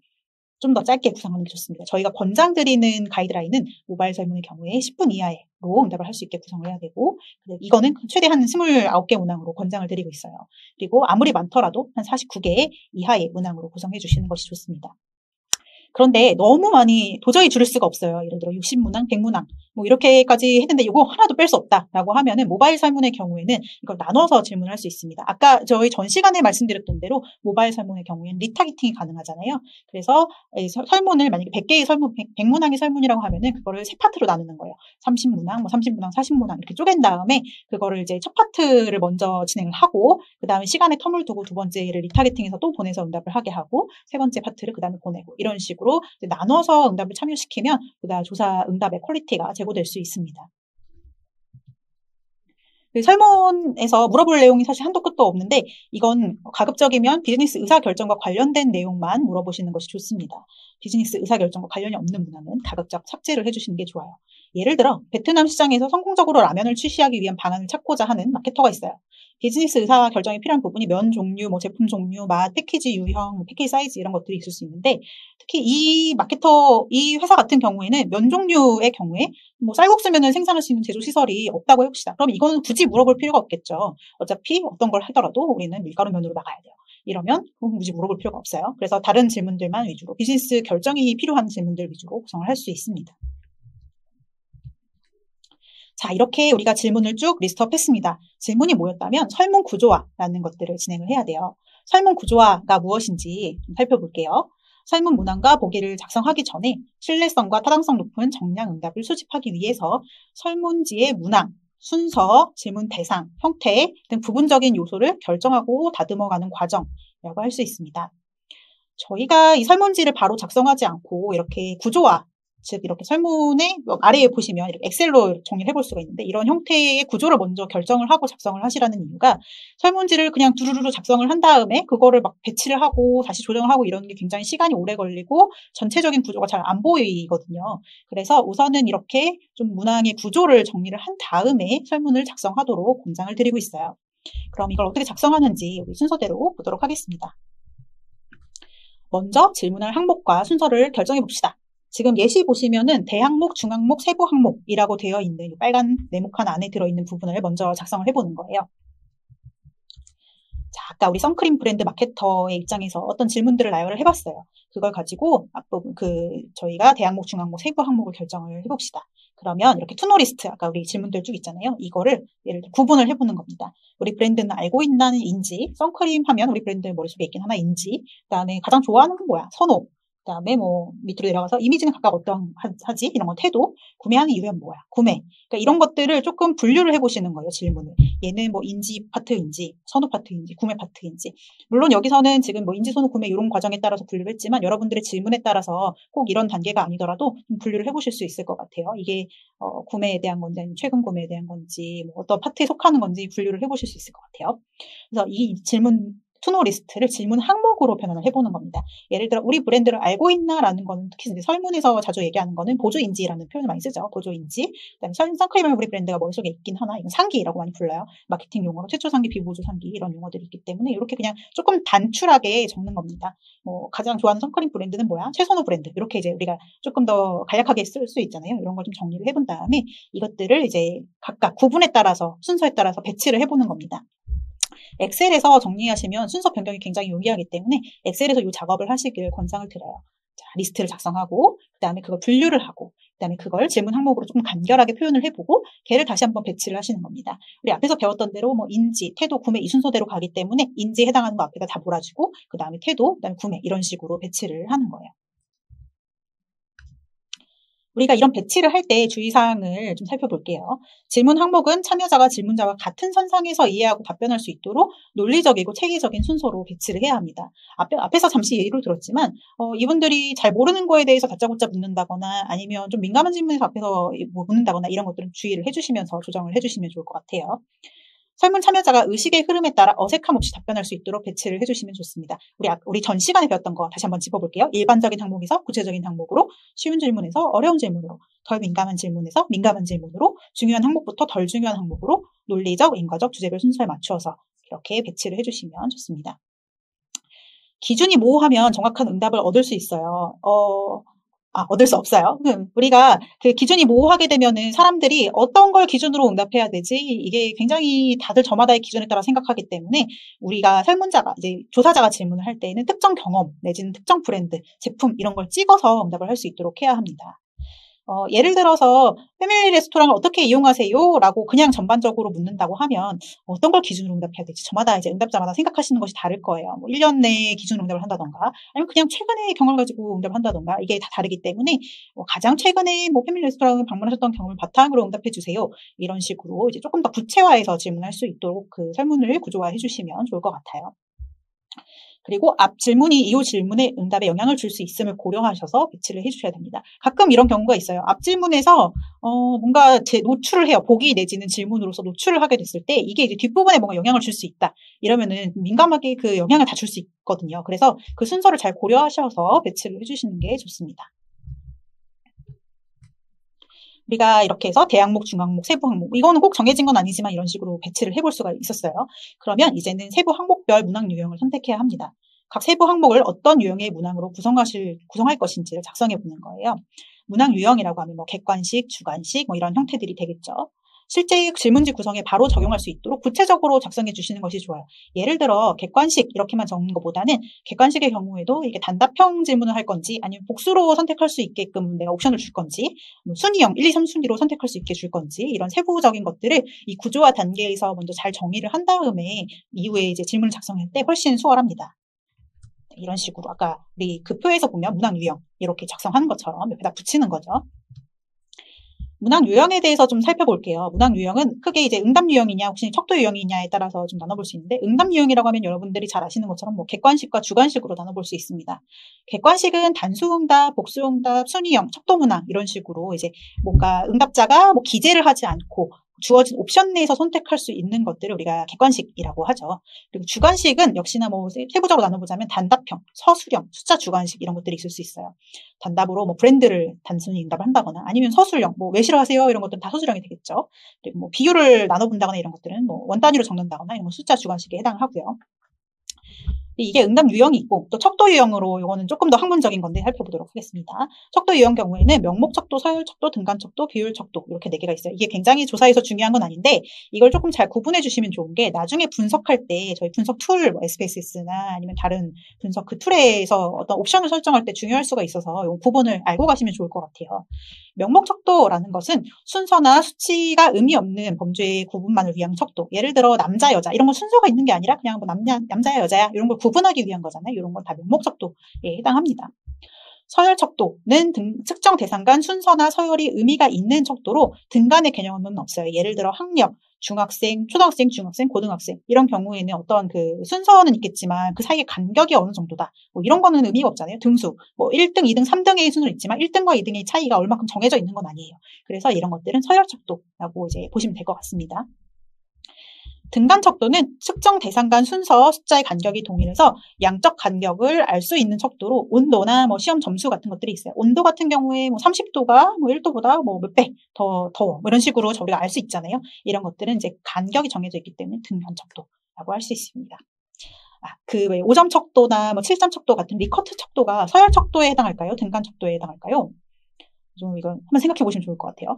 좀 더 짧게 구성하는 게 좋습니다. 저희가 권장드리는 가이드라인은 모바일 설문의 경우에 10분 이하로 응답을 할 수 있게 구성을 해야 되고, 이거는 최대한 29개 문항으로 권장을 드리고 있어요. 그리고 아무리 많더라도 한 49개 이하의 문항으로 구성해 주시는 것이 좋습니다. 그런데 너무 많이 도저히 줄일 수가 없어요. 예를 들어 60문항, 100문항 뭐 이렇게까지 했는데 이거 하나도 뺄 수 없다라고 하면은 모바일 설문의 경우에는 이걸 나눠서 질문할 수 있습니다. 아까 저희 전 시간에 말씀드렸던 대로 모바일 설문의 경우에는 리타겟팅이 가능하잖아요. 그래서 설문을 만약에 100개의 설문, 100문항의 설문이라고 하면은 그거를 세 파트로 나누는 거예요. 30문항, 뭐 30문항, 40문항 이렇게 쪼갠 다음에 그거를 이제 첫 파트를 먼저 진행을 하고 그 다음에 시간에 텀을 두고 두 번째를 리타겟팅해서 또 보내서 응답을 하게 하고 세 번째 파트를 그 다음에 보내고 이런 식으로 나눠서 응답을 참여시키면 보다 조사 응답의 퀄리티가 제고될 수 있습니다. 설문에서 물어볼 내용이 사실 한도 끝도 없는데 이건 가급적이면 비즈니스 의사결정과 관련된 내용만 물어보시는 것이 좋습니다. 비즈니스 의사결정과 관련이 없는 문항은 가급적 삭제를 해주시는 게 좋아요. 예를 들어 베트남 시장에서 성공적으로 라면을 출시하기 위한 방안을 찾고자 하는 마케터가 있어요. 비즈니스 의사결정이 필요한 부분이 면 종류, 뭐 제품 종류, 맛, 패키지 유형, 패키지 사이즈 이런 것들이 있을 수 있는데 특히 이 회사 같은 경우에는 면 종류의 경우에 뭐 쌀국수면을 생산할 수 있는 제조 시설이 없다고 해봅시다. 그럼 이거는 굳이 물어볼 필요가 없겠죠. 어차피 어떤 걸 하더라도 우리는 밀가루 면으로 나가야 돼요. 이러면 굳이 물어볼 필요가 없어요. 그래서 다른 질문들만 위주로 비즈니스 결정이 필요한 질문들 위주로 구성을 할 수 있습니다. 자, 이렇게 우리가 질문을 쭉 리스트업 했습니다. 질문이 뭐였다면 설문 구조화라는 것들을 진행을 해야 돼요. 설문 구조화가 무엇인지 좀 살펴볼게요. 설문 문항과 보기를 작성하기 전에 신뢰성과 타당성 높은 정량 응답을 수집하기 위해서 설문지의 문항, 순서, 질문 대상, 형태 등 부분적인 요소를 결정하고 다듬어가는 과정이라고 할 수 있습니다. 저희가 이 설문지를 바로 작성하지 않고 이렇게 구조화, 즉 이렇게 설문의 아래에 보시면 이렇게 엑셀로 정리를 해볼 수가 있는데 이런 형태의 구조를 먼저 결정을 하고 작성을 하시라는 이유가 설문지를 그냥 두루루루 작성을 한 다음에 그거를 막 배치를 하고 다시 조정을 하고 이러는 게 굉장히 시간이 오래 걸리고 전체적인 구조가 잘 안 보이거든요. 그래서 우선은 이렇게 좀 문항의 구조를 정리를 한 다음에 설문을 작성하도록 권장을 드리고 있어요. 그럼 이걸 어떻게 작성하는지 우리 순서대로 보도록 하겠습니다. 먼저 질문할 항목과 순서를 결정해 봅시다. 지금 예시 보시면은 대항목, 중항목, 세부 항목이라고 되어 있는 빨간 네모칸 안에 들어있는 부분을 먼저 작성을 해보는 거예요. 자, 아까 우리 선크림 브랜드 마케터의 입장에서 어떤 질문들을 나열을 해봤어요. 그걸 가지고 앞부분 저희가 대항목, 중항목, 세부 항목을 결정을 해봅시다. 그러면 이렇게 투노리스트, 아까 우리 질문들 쭉 있잖아요. 이거를 예를 들어 구분을 해보는 겁니다. 우리 브랜드는 알고 있나는 인지, 선크림 하면 우리 브랜드 머릿속에 있긴 하나 인지, 그 다음에 가장 좋아하는 건 뭐야? 선호. 그 다음에 뭐 밑으로 내려가서 이미지는 각각 어떠하지? 이런 거 태도, 구매하는 이유는 뭐야? 구매. 그러니까 이런 것들을 조금 분류를 해보시는 거예요. 질문을. 얘는 뭐 인지 파트인지, 선호 파트인지, 구매 파트인지. 물론 여기서는 지금 뭐 인지, 선호, 구매 이런 과정에 따라서 분류를 했지만 여러분들의 질문에 따라서 꼭 이런 단계가 아니더라도 좀 분류를 해보실 수 있을 것 같아요. 이게 구매에 대한 건지 아니면 최근 구매에 대한 건지 뭐 어떤 파트에 속하는 건지 분류를 해보실 수 있을 것 같아요. 그래서 이 질문 투노 리스트를 질문 항목으로 변환을 해보는 겁니다. 예를 들어 우리 브랜드를 알고 있나라는 거는 특히 이제 설문에서 자주 얘기하는 거는 보조인지라는 표현을 많이 쓰죠. 보조인지. 그다음에 선크림은 우리 브랜드가 머릿속에 있긴 하나 이건 상기라고 많이 불러요. 마케팅 용어로 최초 상기, 비보조 상기 이런 용어들이 있기 때문에 이렇게 그냥 조금 단출하게 적는 겁니다. 뭐 가장 좋아하는 선크림 브랜드는 뭐야? 최선호 브랜드. 이렇게 이제 우리가 조금 더 간략하게 쓸 수 있잖아요. 이런 걸 좀 정리를 해본 다음에 이것들을 이제 각각 구분에 따라서 순서에 따라서 배치를 해보는 겁니다. 엑셀에서 정리하시면 순서 변경이 굉장히 용이하기 때문에 엑셀에서 이 작업을 하시길 권장을 드려요. 자, 리스트를 작성하고 그 다음에 그걸 분류를 하고 그 다음에 그걸 질문 항목으로 조금 간결하게 표현을 해보고 걔를 다시 한번 배치를 하시는 겁니다. 우리 앞에서 배웠던 대로 뭐 인지, 태도, 구매 이 순서대로 가기 때문에 인지에 해당하는 거 앞에다 다 몰아주고 그 다음에 태도, 그 다음에 구매 이런 식으로 배치를 하는 거예요. 우리가 이런 배치를 할 때 주의사항을 좀 살펴볼게요. 질문 항목은 참여자가 질문자와 같은 선상에서 이해하고 답변할 수 있도록 논리적이고 체계적인 순서로 배치를 해야 합니다. 앞에서 잠시 예로 들었지만 이분들이 잘 모르는 거에 대해서 다짜고짜 묻는다거나 아니면 좀 민감한 질문에서 앞에서 묻는다거나 이런 것들은 주의를 해주시면서 조정을 해주시면 좋을 것 같아요. 설문 참여자가 의식의 흐름에 따라 어색함 없이 답변할 수 있도록 배치를 해주시면 좋습니다. 우리 전 시간에 배웠던 거 다시 한번 짚어볼게요. 일반적인 항목에서 구체적인 항목으로, 쉬운 질문에서 어려운 질문으로, 덜 민감한 질문에서 민감한 질문으로, 중요한 항목부터 덜 중요한 항목으로, 논리적, 인과적, 주제별 순서에 맞추어서 이렇게 배치를 해주시면 좋습니다. 기준이 모호하면 정확한 응답을 얻을 수 있어요. 얻을 수 없어요. 우리가 그 기준이 모호하게 되면은 사람들이 어떤 걸 기준으로 응답해야 되지? 이게 굉장히 다들 저마다의 기준에 따라 생각하기 때문에 우리가 설문자가, 이제 조사자가 질문을 할 때에는 특정 경험, 내지는 특정 브랜드, 제품 이런 걸 찍어서 응답을 할 수 있도록 해야 합니다. 예를 들어서 패밀리 레스토랑을 어떻게 이용하세요? 라고 그냥 전반적으로 묻는다고 하면 어떤 걸 기준으로 응답해야 될지 저마다 이제 응답자마다 생각하시는 것이 다를 거예요. 뭐 1년 내에 기준으로 응답을 한다던가 아니면 그냥 최근의 경험을 가지고 응답을 한다던가 이게 다 다르기 때문에 가장 최근에 뭐 패밀리 레스토랑을 방문하셨던 경험을 바탕으로 응답해 주세요. 이런 식으로 이제 조금 더 구체화해서 질문할 수 있도록 그 설문을 구조화해 주시면 좋을 것 같아요. 그리고 앞 질문이 이후 질문에 응답에 영향을 줄 수 있음을 고려하셔서 배치를 해주셔야 됩니다. 가끔 이런 경우가 있어요. 앞 질문에서 뭔가 노출을 해요. 보기 내지는 질문으로서 노출을 하게 됐을 때 이게 이제 뒷부분에 뭔가 영향을 줄 수 있다. 이러면은 민감하게 그 영향을 다 줄 수 있거든요. 그래서 그 순서를 잘 고려하셔서 배치를 해주시는 게 좋습니다. 우리가 이렇게 해서 대항목, 중항목, 세부 항목 이거는 꼭 정해진 건 아니지만 이런 식으로 배치를 해볼 수가 있었어요. 그러면 이제는 세부 항목별 문항 유형을 선택해야 합니다. 각 세부 항목을 어떤 유형의 문항으로 구성할 것인지를 작성해 보는 거예요. 문항 유형이라고 하면 뭐 객관식, 주관식 뭐 이런 형태들이 되겠죠. 실제 질문지 구성에 바로 적용할 수 있도록 구체적으로 작성해 주시는 것이 좋아요. 예를 들어 객관식 이렇게만 적는 것보다는 객관식의 경우에도 이게 단답형 질문을 할 건지 아니면 복수로 선택할 수 있게끔 내가 옵션을 줄 건지 순위형 1, 2, 3순위로 선택할 수 있게 줄 건지 이런 세부적인 것들을 이 구조화 단계에서 먼저 잘 정의를 한 다음에 이후에 이제 질문을 작성할 때 훨씬 수월합니다. 이런 식으로 아까 우리 그 표에서 보면 문항 유형 이렇게 작성하는 것처럼 옆에다 붙이는 거죠. 문항 유형에 대해서 좀 살펴볼게요. 문항 유형은 크게 이제 응답 유형이냐 혹시 척도 유형이냐에 따라서 좀 나눠볼 수 있는데 응답 유형이라고 하면 여러분들이 잘 아시는 것처럼 뭐 객관식과 주관식으로 나눠볼 수 있습니다. 객관식은 단수응답, 복수응답, 순위형, 척도 문항 이런 식으로 이제 뭔가 응답자가 뭐 기재를 하지 않고 주어진 옵션 내에서 선택할 수 있는 것들을 우리가 객관식이라고 하죠. 그리고 주관식은 역시나 뭐 세부적으로 나눠보자면 단답형, 서술형, 숫자 주관식 이런 것들이 있을 수 있어요. 단답으로 뭐 브랜드를 단순히 응답을 한다거나 아니면 서술형, 뭐 왜 싫어하세요? 이런 것들은 다 서술형이 되겠죠. 그리고 뭐 비율을 나눠본다거나 이런 것들은 뭐 원 단위로 적는다거나 이런 거 숫자 주관식에 해당하고요. 이게 응답 유형이 있고 또 척도 유형으로 이거는 조금 더 학문적인 건데 살펴보도록 하겠습니다. 척도 유형 경우에는 명목 척도, 서열 척도, 등간 척도, 비율 척도 이렇게 4개가 있어요. 이게 굉장히 조사에서 중요한 건 아닌데 이걸 조금 잘 구분해 주시면 좋은 게 나중에 분석할 때 저희 분석 툴 뭐 SPSS나 아니면 다른 분석 그 툴에서 어떤 옵션을 설정할 때 중요할 수가 있어서 이 부분을 알고 가시면 좋을 것 같아요. 명목 척도라는 것은 순서나 수치가 의미 없는 범죄의 구분만을 위한 척도. 예를 들어 남자, 여자 이런 건 순서가 있는 게 아니라 그냥 뭐 남자야, 여자야 이런 걸 구분하기 위한 거잖아요. 이런 건 다 명목 척도에 해당합니다. 서열 척도는 특정 대상 간 순서나 서열이 의미가 있는 척도로 등간의 개념은 없어요. 예를 들어 학력, 중학생, 초등학생, 중학생, 고등학생 이런 경우에는 어떤 그 순서는 있겠지만 그 사이의 간격이 어느 정도다. 뭐 이런 거는 의미가 없잖아요. 등수. 뭐 1등, 2등, 3등의 순서는 있지만 1등과 2등의 차이가 얼마큼 정해져 있는 건 아니에요. 그래서 이런 것들은 서열 척도라고 이제 보시면 될 것 같습니다. 등간 척도는 특정 대상 간 순서, 숫자의 간격이 동일해서 양적 간격을 알 수 있는 척도로 온도나 뭐 시험 점수 같은 것들이 있어요. 온도 같은 경우에 뭐 30도가 뭐 1도보다 뭐 몇 배 더 더워. 뭐 이런 식으로 우리가 알 수 있잖아요. 이런 것들은 이제 간격이 정해져 있기 때문에 등간 척도라고 할 수 있습니다. 그 5점 척도나 뭐 7점 척도 같은 리커트 척도가 서열 척도에 해당할까요? 등간 척도에 해당할까요? 좀 이건 한번 생각해 보시면 좋을 것 같아요.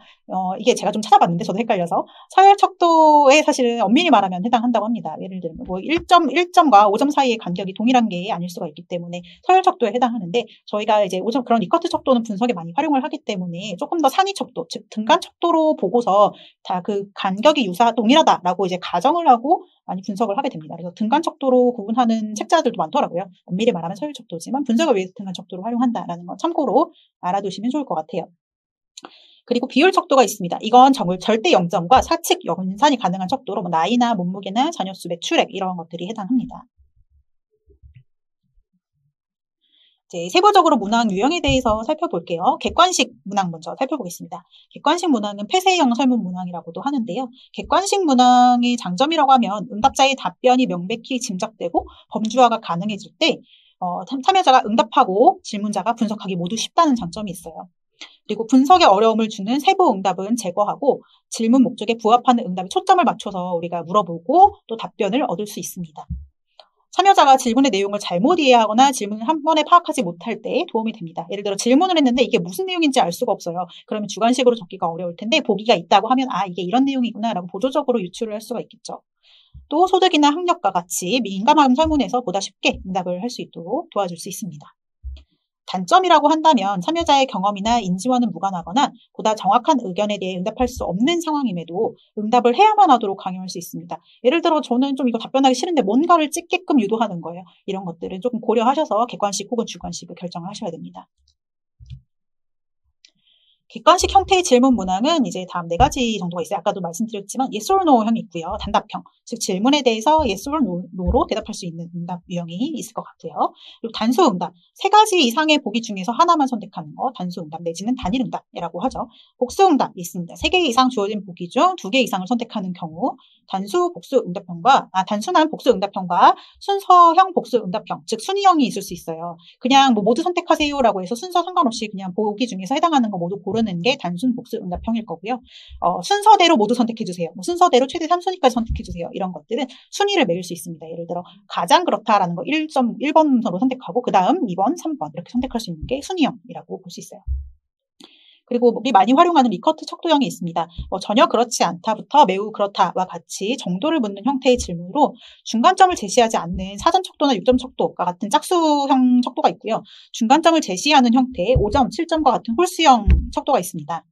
이게 제가 좀 찾아봤는데 저도 헷갈려서 서열 척도에 사실 엄밀히 말하면 해당한다고 합니다. 예를 들면 뭐 1점과 5점 사이의 간격이 동일한 게 아닐 수가 있기 때문에 서열 척도에 해당하는데 저희가 이제 5점 그런 리커트 척도는 분석에 많이 활용을 하기 때문에 조금 더 상위 척도, 즉 등간 척도로 보고서 다 그 간격이 동일하다라고 이제 가정을 하고 많이 분석을 하게 됩니다. 그래서 등간 척도로 구분하는 책자들도 많더라고요. 엄밀히 말하면 서열 척도지만 분석을 위해서 등간 척도를 활용한다라는 건 참고로 알아두시면 좋을 것 같아요. 그리고 비율 척도가 있습니다. 이건 절대 0점과 사칙 연산이 가능한 척도로 뭐 나이나 몸무게나 자녀수, 매출액 이런 것들이 해당합니다. 이제 세부적으로 문항 유형에 대해서 살펴볼게요. 객관식 문항 먼저 살펴보겠습니다. 객관식 문항은 폐쇄형 설문 문항이라고도 하는데요. 객관식 문항의 장점이라고 하면 응답자의 답변이 명백히 짐작되고 범주화가 가능해질 때 참여자가 응답하고 질문자가 분석하기 모두 쉽다는 장점이 있어요. 그리고 분석에 어려움을 주는 세부 응답은 제거하고 질문 목적에 부합하는 응답에 초점을 맞춰서 우리가 물어보고 또 답변을 얻을 수 있습니다. 참여자가 질문의 내용을 잘못 이해하거나 질문을 한 번에 파악하지 못할 때 도움이 됩니다. 예를 들어 질문을 했는데 이게 무슨 내용인지 알 수가 없어요. 그러면 주관식으로 적기가 어려울 텐데 보기가 있다고 하면 이게 이런 내용이구나 라고 보조적으로 유추를 할 수가 있겠죠. 또 소득이나 학력과 같이 민감한 설문에서 보다 쉽게 응답을 할 수 있도록 도와줄 수 있습니다. 단점이라고 한다면 참여자의 경험이나 인지와는 무관하거나 보다 정확한 의견에 대해 응답할 수 없는 상황임에도 응답을 해야만 하도록 강요할 수 있습니다. 예를 들어 저는 좀 이거 답변하기 싫은데 뭔가를 찍게끔 유도하는 거예요. 이런 것들은 조금 고려하셔서 객관식 혹은 주관식을 결정을 하셔야 됩니다. 객관식 형태의 질문 문항은 이제 다음 4가지 정도가 있어요. 아까도 말씀드렸지만 yes or no형이 있고요. 단답형, 즉 질문에 대해서 yes or no로 대답할 수 있는 응답 유형이 있을 것 같고요. 그리고 단수 응답, 3가지 이상의 보기 중에서 하나만 선택하는 거, 단수 응답 내지는 단일 응답이라고 하죠. 복수 응답이 있습니다. 3개 이상 주어진 보기 중 2개 이상을 선택하는 경우, 단순한 복수 응답형과 순서형 복수 응답형, 즉 순위형이 있을 수 있어요. 그냥 뭐 모두 선택하세요라고 해서 순서 상관없이 그냥 보기 중에서 해당하는 거 모두 고르는 게 단순 복수 응답형일 거고요. 순서대로 모두 선택해주세요. 뭐 순서대로 최대 3순위까지 선택해주세요. 이런 것들은 순위를 매길 수 있습니다. 예를 들어 가장 그렇다라는 거 1번으로 선택하고 그 다음 2번, 3번 이렇게 선택할 수 있는 게 순위형이라고 볼 수 있어요. 그리고 우리 많이 활용하는 리커트 척도형이 있습니다. 전혀 그렇지 않다부터 매우 그렇다와 같이 정도를 묻는 형태의 질문으로 중간점을 제시하지 않는 사전 척도나 6점 척도와 같은 짝수형 척도가 있고요. 중간점을 제시하는 형태의 5점, 7점과 같은 홀수형 척도가 있습니다.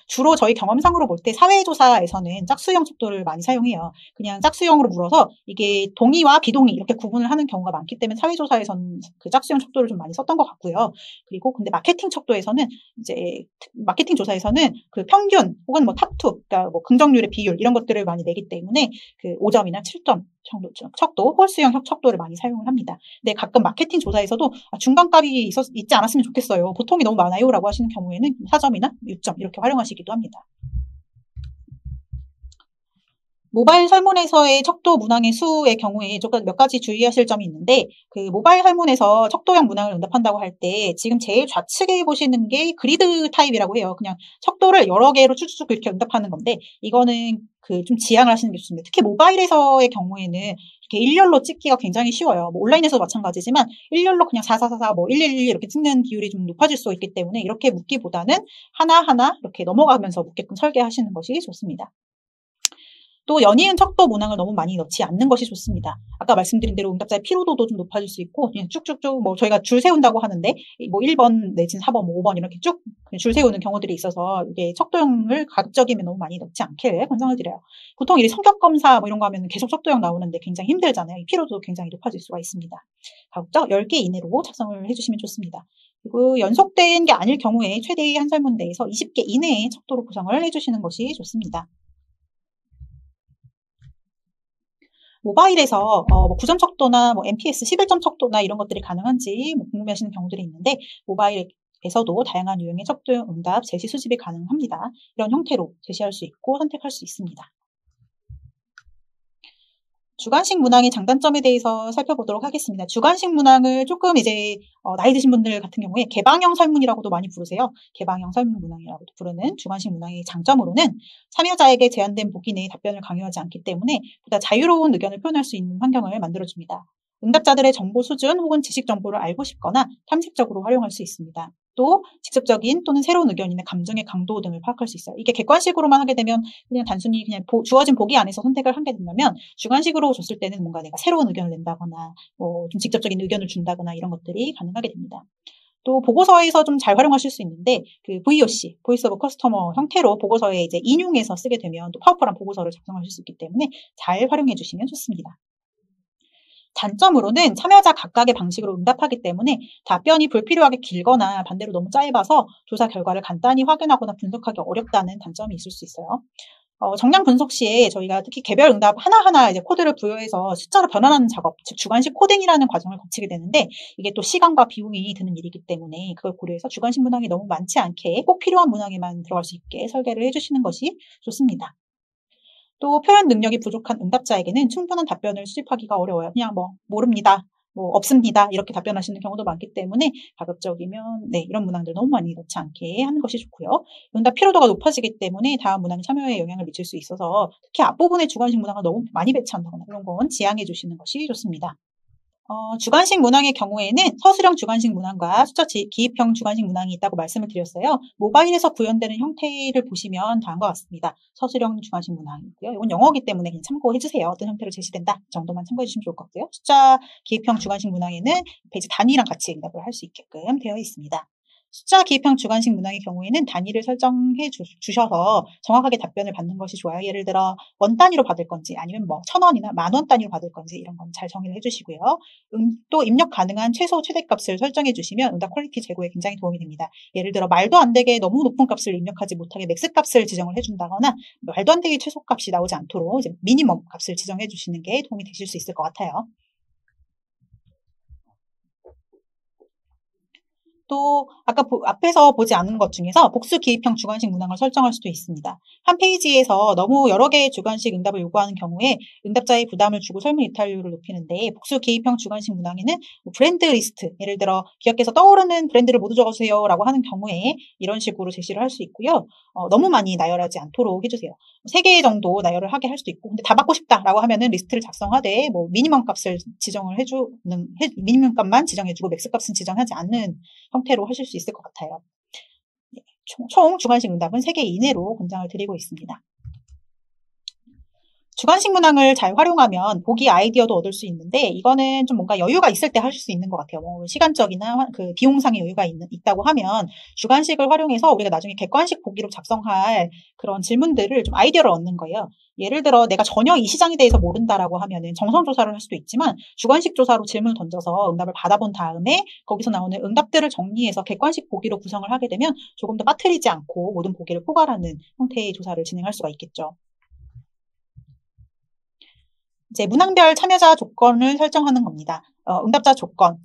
주로 저희 경험상으로 볼 때 사회조사에서는 짝수형 척도를 많이 사용해요. 그냥 짝수형으로 물어서 이게 동의와 비동의 이렇게 구분을 하는 경우가 많기 때문에 사회조사에서는 그 짝수형 척도를 좀 많이 썼던 것 같고요. 그리고 근데 마케팅 척도에서는 이제 마케팅 조사에서는 그 평균 혹은 뭐 탑2, 그러니까 뭐 긍정률의 비율 이런 것들을 많이 내기 때문에 그 5점이나 7점 척도, 홀수형 척도를 많이 사용을 합니다. 근데 가끔 마케팅 조사에서도 중간값이 있지 않았으면 좋겠어요. 보통이 너무 많아요 라고 하시는 경우에는 4점이나 6점 이렇게 활용하시기도 합니다. 모바일 설문에서의 척도 문항의 수의 경우에 조금 몇 가지 주의하실 점이 있는데 그 모바일 설문에서 척도형 문항을 응답한다고 할 때 지금 제일 좌측에 보시는 게 그리드 타입이라고 해요. 그냥 척도를 여러 개로 쭉쭉 이렇게 응답하는 건데 이거는 그 좀 지양을 하시는 게 좋습니다. 특히 모바일에서의 경우에는 이렇게 일렬로 찍기가 굉장히 쉬워요. 뭐 온라인에서도 마찬가지지만 일렬로 그냥 444, 뭐 111 이렇게 찍는 비율이 좀 높아질 수 있기 때문에 이렇게 묻기보다는 하나하나 이렇게 넘어가면서 묻게끔 설계하시는 것이 좋습니다. 또 연이은 척도 문항을 너무 많이 넣지 않는 것이 좋습니다. 아까 말씀드린 대로 응답자의 피로도도 좀 높아질 수 있고 그냥 쭉쭉쭉 뭐 저희가 줄 세운다고 하는데 뭐 1번 내지는 4번, 뭐 5번 이렇게 쭉 줄 세우는 경우들이 있어서 이게 척도형을 가급적이면 너무 많이 넣지 않길 권장을 드려요. 보통 이 성격 검사 뭐 이런 거 하면 계속 척도형 나오는데 굉장히 힘들잖아요. 이 피로도 굉장히 높아질 수가 있습니다. 가급적 10개 이내로 작성을 해주시면 좋습니다. 그리고 연속된 게 아닐 경우에 최대의 한 설문대에서 20개 이내의 척도로 구성을 해주시는 것이 좋습니다. 모바일에서 뭐 9점 척도나 뭐 MPS 11점 척도나 이런 것들이 가능한지 궁금해하시는 경우들이 있는데 모바일에서도 다양한 유형의 척도형 응답 제시 수집이 가능합니다. 이런 형태로 제시할 수 있고 선택할 수 있습니다. 주관식 문항의 장단점에 대해서 살펴보도록 하겠습니다. 주관식 문항을 조금 이제 나이 드신 분들 같은 경우에 개방형 설문이라고도 많이 부르세요. 개방형 설문 문항이라고도 부르는 주관식 문항의 장점으로는 참여자에게 제한된 보기 내에 답변을 강요하지 않기 때문에 보다 자유로운 의견을 표현할 수 있는 환경을 만들어줍니다. 응답자들의 정보 수준 혹은 지식 정보를 알고 싶거나 탐색적으로 활용할 수 있습니다. 또 직접적인 또는 새로운 의견이나 감정의 강도 등을 파악할 수 있어요. 이게 객관식으로만 하게 되면 그냥 단순히 그냥 주어진 보기 안에서 선택을 하게 된다면 주관식으로 줬을 때는 뭔가 내가 새로운 의견을 낸다거나 뭐 좀 직접적인 의견을 준다거나 이런 것들이 가능하게 됩니다. 또 보고서에서 좀 잘 활용하실 수 있는데 그 VOC, 보이스 오브 커스터머 형태로 보고서에 이제 인용해서 쓰게 되면 또 파워풀한 보고서를 작성하실 수 있기 때문에 잘 활용해 주시면 좋습니다. 단점으로는 참여자 각각의 방식으로 응답하기 때문에 답변이 불필요하게 길거나 반대로 너무 짧아서 조사 결과를 간단히 확인하거나 분석하기 어렵다는 단점이 있을 수 있어요. 정량 분석 시에 저희가 특히 개별 응답 하나하나 이제 코드를 부여해서 숫자로 변환하는 작업, 즉 주관식 코딩이라는 과정을 거치게 되는데 이게 또 시간과 비용이 드는 일이기 때문에 그걸 고려해서 주관식 문항이 너무 많지 않게 꼭 필요한 문항에만 들어갈 수 있게 설계를 해주시는 것이 좋습니다. 또 표현 능력이 부족한 응답자에게는 충분한 답변을 수집하기가 어려워요. 그냥 뭐 모릅니다, 뭐 없습니다 이렇게 답변하시는 경우도 많기 때문에 가급적이면 이런 문항들 너무 많이 넣지 않게 하는 것이 좋고요. 응답 피로도가 높아지기 때문에 다음 문항 참여에 영향을 미칠 수 있어서 특히 앞부분에 주관식 문항을 너무 많이 배치한다거나 이런 건 지양해 주시는 것이 좋습니다. 주관식 문항의 경우에는 서술형 주관식 문항과 숫자 기입형 주관식 문항이 있다고 말씀을 드렸어요. 모바일에서 구현되는 형태를 보시면 다음과 같습니다. 서술형 주관식 문항이고요. 이건 영어이기 때문에 그냥 참고해주세요. 어떤 형태로 제시된다 정도만 참고해주시면 좋을 것 같고요. 숫자 기입형 주관식 문항에는 페이지 단위랑 같이 응답을 할 수 있게끔 되어 있습니다. 숫자 기입형 주관식 문항의 경우에는 단위를 설정해 주셔서 정확하게 답변을 받는 것이 좋아요. 예를 들어 원 단위로 받을 건지 아니면 뭐 1,000원이나 10,000원 단위로 받을 건지 이런 건 잘 정의를 해주시고요. 또 입력 가능한 최소 최대값을 설정해 주시면 응답 퀄리티 제고에 굉장히 도움이 됩니다. 예를 들어 말도 안 되게 너무 높은 값을 입력하지 못하게 맥스 값을 지정을 해준다거나 말도 안 되게 최소 값이 나오지 않도록 이제 미니멈 값을 지정해 주시는 게 도움이 되실 수 있을 것 같아요. 또 아까 앞에서 보지 않은 것 중에서 복수 기입형 주관식 문항을 설정할 수도 있습니다. 한 페이지에서 너무 여러 개의 주관식 응답을 요구하는 경우에 응답자의 부담을 주고 설문 이탈률을 높이는데 복수 기입형 주관식 문항에는 브랜드 리스트, 예를 들어 기억해서 떠오르는 브랜드를 모두 적어주세요 라고 하는 경우에 이런 식으로 제시를 할 수 있고요. 너무 많이 나열하지 않도록 해주세요. 3개 정도 나열을 하게 할 수도 있고 근데 다 받고 싶다라고 하면은 리스트를 작성하되 뭐 미니멈 값을 지정을 미니멈 값만 지정해주고 맥스 값은 지정하지 않는 형태로 하실 수 있을 것 같아요. 총 주관식 응답은 3개 이내로 권장을 드리고 있습니다. 주관식 문항을 잘 활용하면 보기 아이디어도 얻을 수 있는데 이거는 좀 뭔가 여유가 있을 때 하실 수 있는 것 같아요. 뭐 시간적이나 그 비용상의 여유가 있다고 하면 주관식을 활용해서 우리가 나중에 객관식 보기로 작성할 그런 질문들을 좀 아이디어를 얻는 거예요. 예를 들어 내가 전혀 이 시장에 대해서 모른다라고 하면은 정성 조사를 할 수도 있지만 주관식 조사로 질문을 던져서 응답을 받아본 다음에 거기서 나오는 응답들을 정리해서 객관식 보기로 구성을 하게 되면 조금 더 빠뜨리지 않고 모든 보기를 포괄하는 형태의 조사를 진행할 수가 있겠죠. 이제 문항별 참여자 조건을 설정하는 겁니다. 응답자 조건을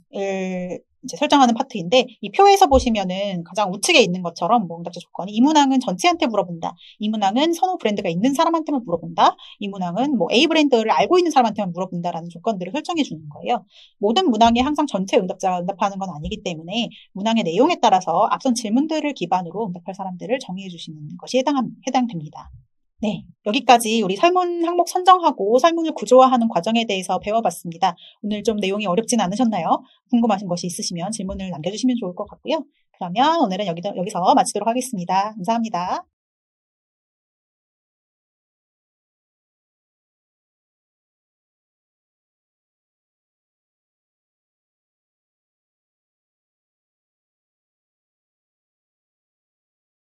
이제 설정하는 파트인데 이 표에서 보시면은 가장 우측에 있는 것처럼 뭐 응답자 조건이 이 문항은 전체한테 물어본다. 이 문항은 선호 브랜드가 있는 사람한테만 물어본다. 이 문항은 뭐 A 브랜드를 알고 있는 사람한테만 물어본다라는 조건들을 설정해 주는 거예요. 모든 문항에 항상 전체 응답자가 응답하는 건 아니기 때문에 문항의 내용에 따라서 앞선 질문들을 기반으로 응답할 사람들을 정의해 주시는 것이 해당됩니다. 네, 여기까지 우리 설문 항목 선정하고 설문을 구조화하는 과정에 대해서 배워봤습니다. 오늘 좀 내용이 어렵진 않으셨나요? 궁금하신 것이 있으시면 질문을 남겨주시면 좋을 것 같고요. 그러면 오늘은 여기서 마치도록 하겠습니다. 감사합니다.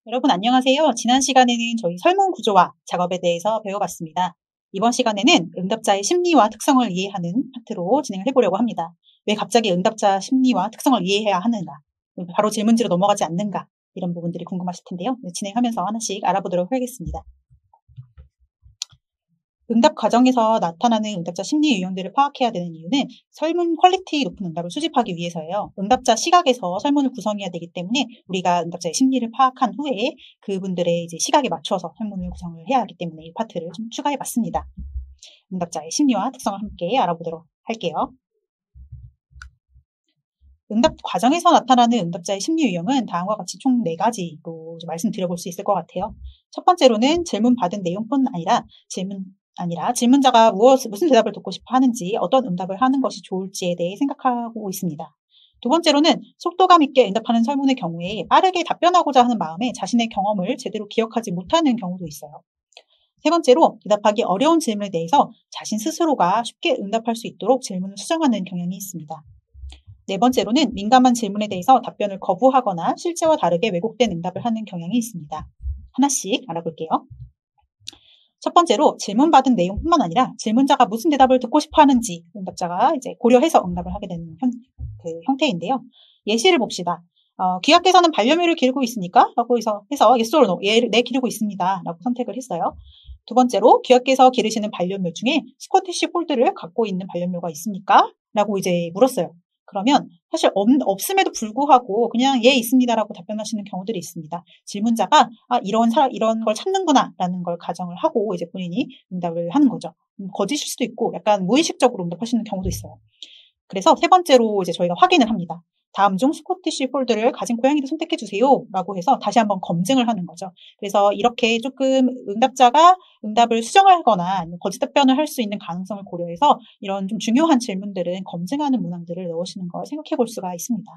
여러분 안녕하세요. 지난 시간에는 저희 설문 구조화 작업에 대해서 배워봤습니다. 이번 시간에는 응답자의 심리와 특성을 이해하는 파트로 진행을 해보려고 합니다. 왜 갑자기 응답자 심리와 특성을 이해해야 하는가? 바로 질문지로 넘어가지 않는가? 이런 부분들이 궁금하실 텐데요. 진행하면서 하나씩 알아보도록 하겠습니다. 응답 과정에서 나타나는 응답자 심리 유형들을 파악해야 되는 이유는 설문 퀄리티 높은 응답을 수집하기 위해서예요. 응답자 시각에서 설문을 구성해야 되기 때문에 우리가 응답자의 심리를 파악한 후에 그분들의 이제 시각에 맞춰서 설문을 구성을 해야 하기 때문에 이 파트를 좀 추가해 봤습니다. 응답자의 심리와 특성을 함께 알아보도록 할게요. 응답 과정에서 나타나는 응답자의 심리 유형은 다음과 같이 총 4가지로 말씀드려볼 수 있을 것 같아요. 첫 번째로는 질문 받은 내용뿐 아니라 질문자가 무슨 대답을 듣고 싶어 하는지 어떤 응답을 하는 것이 좋을지에 대해 생각하고 있습니다. 두 번째로는 속도감 있게 응답하는 설문의 경우에 빠르게 답변하고자 하는 마음에 자신의 경험을 제대로 기억하지 못하는 경우도 있어요. 세 번째로 대답하기 어려운 질문에 대해서 자신 스스로가 쉽게 응답할 수 있도록 질문을 수정하는 경향이 있습니다. 네 번째로는 민감한 질문에 대해서 답변을 거부하거나 실제와 다르게 왜곡된 응답을 하는 경향이 있습니다. 하나씩 알아볼게요. 첫 번째로 질문받은 내용뿐만 아니라 질문자가 무슨 대답을 듣고 싶어 하는지 응답자가 이제 고려해서 응답을 하게 되는 형태인데요. 예시를 봅시다. 귀하께서는 반려묘를 기르고 있습니까? 라고 해서 yes or no, 네 기르고 있습니다. 라고 선택을 했어요. 두 번째로 귀하께서 기르시는 반려묘 중에 스코티시 폴드를 갖고 있는 반려묘가 있습니까? 라고 이제 물었어요. 그러면 사실 없음에도 불구하고 그냥 예 있습니다라고 답변하시는 경우들이 있습니다. 질문자가 이런 걸 찾는구나 라는 걸 가정을 하고 이제 본인이 응답을 하는 거죠. 거짓일 수도 있고 약간 무의식적으로 응답하시는 경우도 있어요. 그래서 세 번째로 이제 저희가 확인을 합니다. 다음 중 스코티시 폴드를 가진 고양이를 선택해 주세요 라고 해서 다시 한번 검증을 하는 거죠. 그래서 이렇게 조금 응답자가 응답을 수정하거나 거짓 답변을 할 수 있는 가능성을 고려해서 이런 좀 중요한 질문들은 검증하는 문항들을 넣으시는 걸 생각해 볼 수가 있습니다.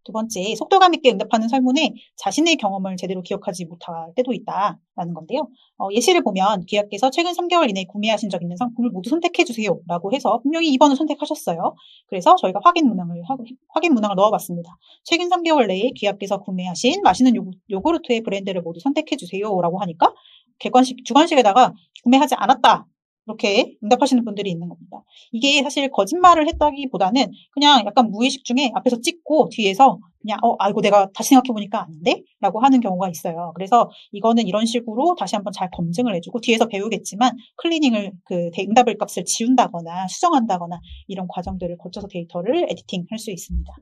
두 번째, 속도감 있게 응답하는 설문에 자신의 경험을 제대로 기억하지 못할 때도 있다라는 건데요. 예시를 보면 귀하께서 최근 3개월 이내에 구매하신 적 있는 상품을 모두 선택해주세요 라고 해서 분명히 2번을 선택하셨어요. 그래서 저희가 확인 문항을 넣어봤습니다. 최근 3개월 내에 귀하께서 구매하신 맛있는 요구르트의 브랜드를 모두 선택해주세요 라고 하니까 주관식에다가 구매하지 않았다. 이렇게 응답하시는 분들이 있는 겁니다. 이게 사실 거짓말을 했다기보다는 그냥 약간 무의식 중에 앞에서 찍고 뒤에서 그냥 이거 내가 다시 생각해보니까 아닌데? 라고 하는 경우가 있어요. 그래서 이거는 이런 식으로 다시 한번 잘 검증을 해주고 뒤에서 배우겠지만 클리닝을 응답을 값을 지운다거나 수정한다거나 이런 과정들을 거쳐서 데이터를 에디팅할 수 있습니다.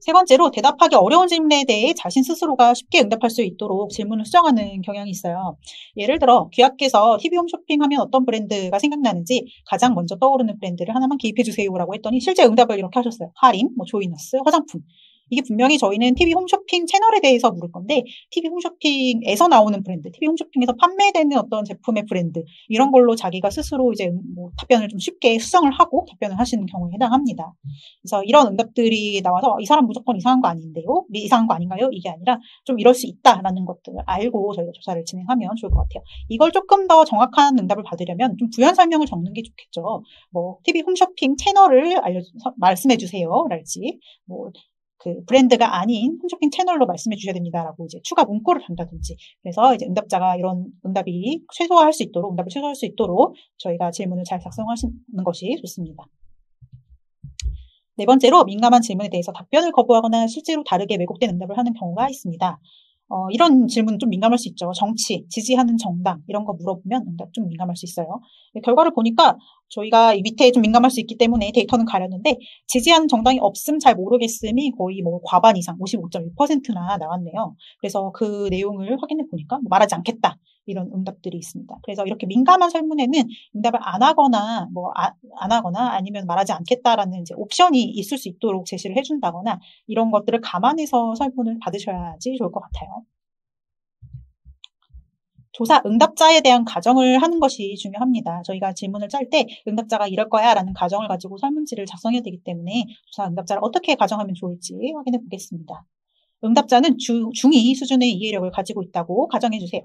세 번째로 대답하기 어려운 질문에 대해 자신 스스로가 쉽게 응답할 수 있도록 질문을 수정하는 경향이 있어요. 예를 들어 귀하께서 TV 홈쇼핑하면 어떤 브랜드가 생각나는지 가장 먼저 떠오르는 브랜드를 하나만 기입해주세요라고 했더니 실제 응답을 이렇게 하셨어요. 하림, 조이너스, 화장품. 이게 분명히 저희는 TV 홈쇼핑 채널에 대해서 물을 건데 TV 홈쇼핑에서 나오는 브랜드, TV 홈쇼핑에서 판매되는 어떤 제품의 브랜드 이런 걸로 자기가 스스로 이제 답변을 좀 쉽게 수정을 하고 답변을 하시는 경우에 해당합니다. 그래서 이런 응답들이 나와서 이 사람 무조건 이상한 거 아닌데요? 이상한 거 아닌가요? 이게 아니라 좀 이럴 수 있다라는 것들을 알고 저희가 조사를 진행하면 좋을 것 같아요. 이걸 조금 더 정확한 응답을 받으려면 좀 부연 설명을 적는 게 좋겠죠. TV 홈쇼핑 채널을 말씀해 주세요. 랄지 그 브랜드가 아닌 홈쇼핑 채널로 말씀해 주셔야 됩니다라고 이제 추가 문구를 단다든지 그래서 이제 응답자가 이런 응답을 최소화할 수 있도록 저희가 질문을 잘 작성하시는 것이 좋습니다. 네 번째로 민감한 질문에 대해서 답변을 거부하거나 실제로 다르게 왜곡된 응답을 하는 경우가 있습니다. 이런 질문 좀 민감할 수 있죠. 정치, 지지하는 정당 이런 거 물어보면 응답 좀 민감할 수 있어요. 결과를 보니까 저희가 이 밑에 좀 민감할 수 있기 때문에 데이터는 가렸는데 지지하는 정당이 없음 잘 모르겠음이 거의 과반 이상 55.1%나 나왔네요. 그래서 그 내용을 확인해 보니까 말하지 않겠다 이런 응답들이 있습니다. 그래서 이렇게 민감한 설문에는 응답을 안 하거나 아니면 말하지 않겠다라는 이제 옵션이 있을 수 있도록 제시를 해준다거나 이런 것들을 감안해서 설문을 받으셔야지 좋을 것 같아요. 조사 응답자에 대한 가정을 하는 것이 중요합니다. 저희가 질문을 짤 때 응답자가 이럴 거야 라는 가정을 가지고 설문지를 작성해야 되기 때문에 조사 응답자를 어떻게 가정하면 좋을지 확인해 보겠습니다. 응답자는 중2 수준의 이해력을 가지고 있다고 가정해 주세요.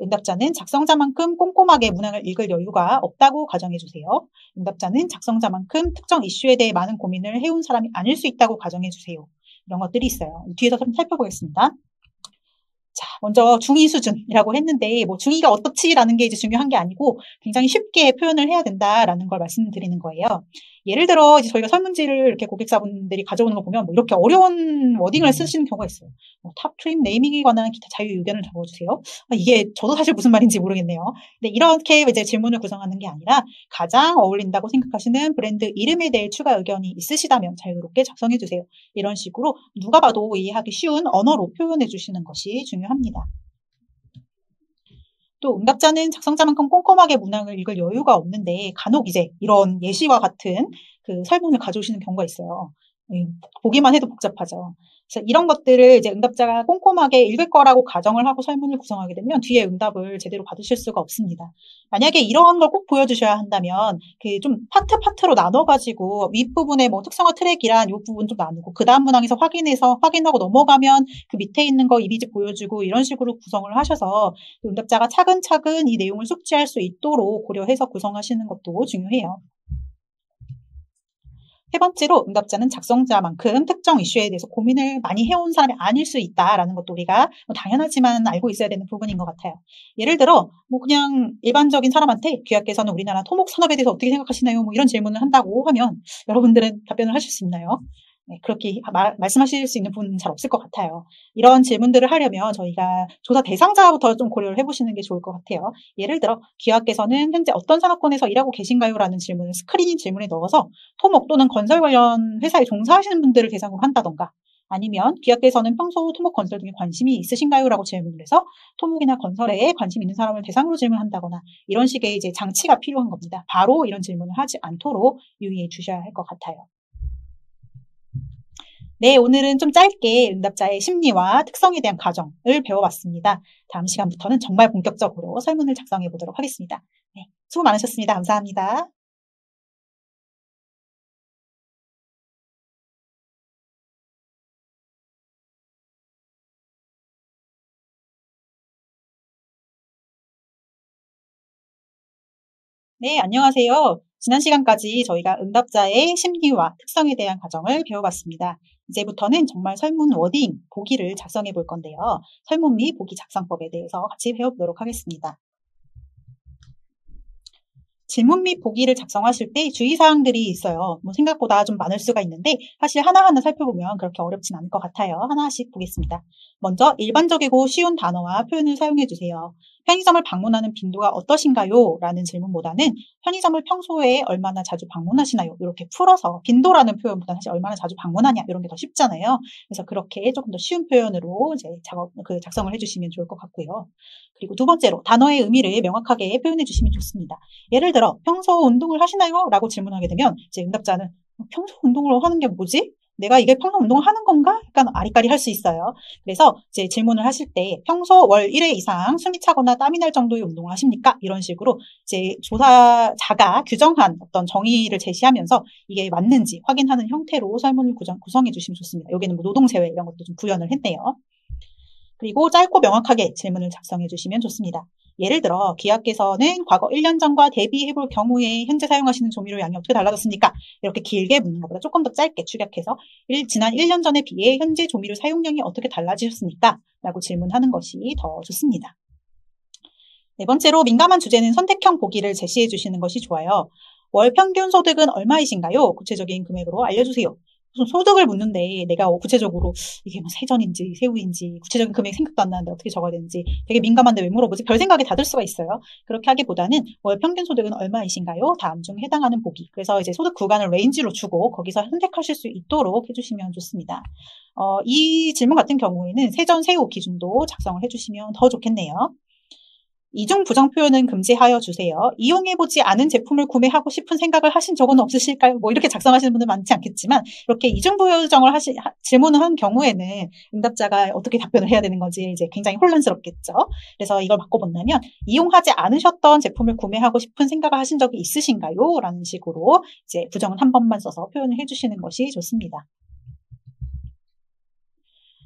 응답자는 작성자만큼 꼼꼼하게 문항을 읽을 여유가 없다고 가정해 주세요. 응답자는 작성자만큼 특정 이슈에 대해 많은 고민을 해온 사람이 아닐 수 있다고 가정해 주세요. 이런 것들이 있어요. 뒤에서 좀 살펴보겠습니다. 자, 먼저 중2 수준이라고 했는데 중2가 어떻지라는 게 이제 중요한 게 아니고 굉장히 쉽게 표현을 해야 된다라는 걸 말씀드리는 거예요. 예를 들어 이제 저희가 설문지를 이렇게 고객사분들이 가져오는 거 보면 이렇게 어려운 워딩을 쓰시는 경우가 있어요. 탑 트림 네이밍에 관한 기타 자유 의견을 적어주세요. 이게 저도 사실 무슨 말인지 모르겠네요. 근데 이렇게 이제 질문을 구성하는 게 아니라 가장 어울린다고 생각하시는 브랜드 이름에 대해 추가 의견이 있으시다면 자유롭게 작성해 주세요. 이런 식으로 누가 봐도 이해하기 쉬운 언어로 표현해 주시는 것이 중요합니다. 또 응답자는 작성자만큼 꼼꼼하게 문항을 읽을 여유가 없는데 간혹 이제 이런 예시와 같은 그 설문을 가져오시는 경우가 있어요. 보기만 해도 복잡하죠. 그래서 이런 것들을 이제 응답자가 꼼꼼하게 읽을 거라고 가정을 하고 설문을 구성하게 되면 뒤에 응답을 제대로 받으실 수가 없습니다. 만약에 이런 걸 꼭 보여주셔야 한다면 그 좀 파트로 나눠가지고 윗부분에 특성화 트랙이란 이 부분 좀 나누고 그 다음 문항에서 확인하고 넘어가면 그 밑에 있는 거 이미지 보여주고 이런 식으로 구성을 하셔서 응답자가 차근차근 이 내용을 숙지할 수 있도록 고려해서 구성하시는 것도 중요해요. 세 번째로 응답자는 작성자만큼 특정 이슈에 대해서 고민을 많이 해온 사람이 아닐 수 있다라는 것도 우리가 당연하지만 알고 있어야 되는 부분인 것 같아요. 예를 들어 그냥 일반적인 사람한테 귀하께서는 우리나라 토목 산업에 대해서 어떻게 생각하시나요? 이런 질문을 한다고 하면 여러분들은 답변을 하실 수 있나요? 네, 그렇게 말씀하실 수 있는 분은 잘 없을 것 같아요. 이런 질문들을 하려면 저희가 조사 대상자부터 좀 고려를 해보시는 게 좋을 것 같아요. 예를 들어 귀하께서는 현재 어떤 산업군에서 일하고 계신가요? 라는 질문을 스크리닝 질문에 넣어서 토목 또는 건설 관련 회사에 종사하시는 분들을 대상으로 한다던가 아니면 기업께서는 평소 토목 건설 등에 관심이 있으신가요? 라고 질문을 해서 토목이나 건설에 관심 있는 사람을 대상으로 질문한다거나 이런 식의 이제 장치가 필요한 겁니다. 바로 이런 질문을 하지 않도록 유의해 주셔야 할 것 같아요. 네, 오늘은 좀 짧게 응답자의 심리와 특성에 대한 가정을 배워봤습니다. 다음 시간부터는 정말 본격적으로 설문을 작성해 보도록 하겠습니다. 네, 수고 많으셨습니다. 감사합니다. 네, 안녕하세요. 지난 시간까지 저희가 응답자의 심리와 특성에 대한 가정을 배워봤습니다. 이제부터는 정말 설문 워딩, 보기를 작성해 볼 건데요. 설문 및 보기 작성법에 대해서 같이 배워보도록 하겠습니다. 질문 및 보기를 작성하실 때 주의사항들이 있어요. 생각보다 좀 많을 수가 있는데 사실 하나하나 살펴보면 그렇게 어렵진 않을 것 같아요. 하나씩 보겠습니다. 먼저 일반적이고 쉬운 단어와 표현을 사용해 주세요. 편의점을 방문하는 빈도가 어떠신가요? 라는 질문보다는 편의점을 평소에 얼마나 자주 방문하시나요? 이렇게 풀어서 빈도라는 표현보다는 사실 얼마나 자주 방문하냐 이런 게 더 쉽잖아요. 그래서 그렇게 조금 더 쉬운 표현으로 이제 작성을 해주시면 좋을 것 같고요. 그리고 두 번째로 단어의 의미를 명확하게 표현해 주시면 좋습니다. 예를 들어 평소 운동을 하시나요? 라고 질문하게 되면 이제 응답자는 평소 운동을 하는 게 뭐지? 내가 이게 평소 운동을 하는 건가? 약간 아리까리 할 수 있어요. 그래서 이제 질문을 하실 때 평소 월 1회 이상 숨이 차거나 땀이 날 정도의 운동을 하십니까? 이런 식으로 이제 조사자가 규정한 어떤 정의를 제시하면서 이게 맞는지 확인하는 형태로 설문을 구성해 주시면 좋습니다. 여기는 뭐 노동재회 이런 것도 좀 구현을 했네요. 그리고 짧고 명확하게 질문을 작성해 주시면 좋습니다. 예를 들어 기업께서는 과거 1년 전과 대비해 볼 경우에 현재 사용하시는 조미료 양이 어떻게 달라졌습니까? 이렇게 길게 묻는 것보다 조금 더 짧게 축약해서 지난 1년 전에 비해 현재 조미료 사용량이 어떻게 달라지셨습니까? 라고 질문하는 것이 더 좋습니다. 네 번째로 민감한 주제는 선택형 보기를 제시해 주시는 것이 좋아요. 월 평균 소득은 얼마이신가요? 구체적인 금액으로 알려주세요. 무슨 소득을 묻는데 내가 구체적으로 이게 뭐 세전인지 세후인지 구체적인 금액 생각도 안 나는데 어떻게 적어야 되는지 되게 민감한데 왜 물어보지? 별 생각이 다 들 수가 있어요. 그렇게 하기보다는 월 평균 소득은 얼마이신가요? 다음 중 해당하는 보기. 그래서 이제 소득 구간을 레인지로 주고 거기서 선택하실 수 있도록 해주시면 좋습니다. 이 질문 같은 경우에는 세전 세후 기준도 작성을 해주시면 더 좋겠네요. 이중 부정 표현은 금지하여 주세요. 이용해보지 않은 제품을 구매하고 싶은 생각을 하신 적은 없으실까요? 뭐 이렇게 작성하시는 분들 많지 않겠지만 이렇게 이중 부정을 질문을 한 경우에는 응답자가 어떻게 답변을 해야 되는 건지 이제 굉장히 혼란스럽겠죠. 그래서 이걸 바꿔본다면 이용하지 않으셨던 제품을 구매하고 싶은 생각을 하신 적이 있으신가요? 라는 식으로 이제 부정은 한 번만 써서 표현을 해주시는 것이 좋습니다.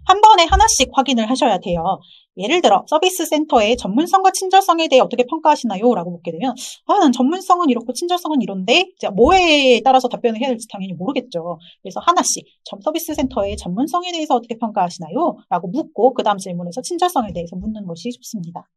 한 번에 하나씩 확인을 하셔야 돼요. 예를 들어 서비스 센터의 전문성과 친절성에 대해 어떻게 평가하시나요? 라고 묻게 되면 난 전문성은 이렇고 친절성은 이런데 뭐에 따라서 답변을 해야 될지 당연히 모르겠죠. 그래서 하나씩 서비스 센터의 전문성에 대해서 어떻게 평가하시나요? 라고 묻고 그 다음 질문에서 친절성에 대해서 묻는 것이 좋습니다.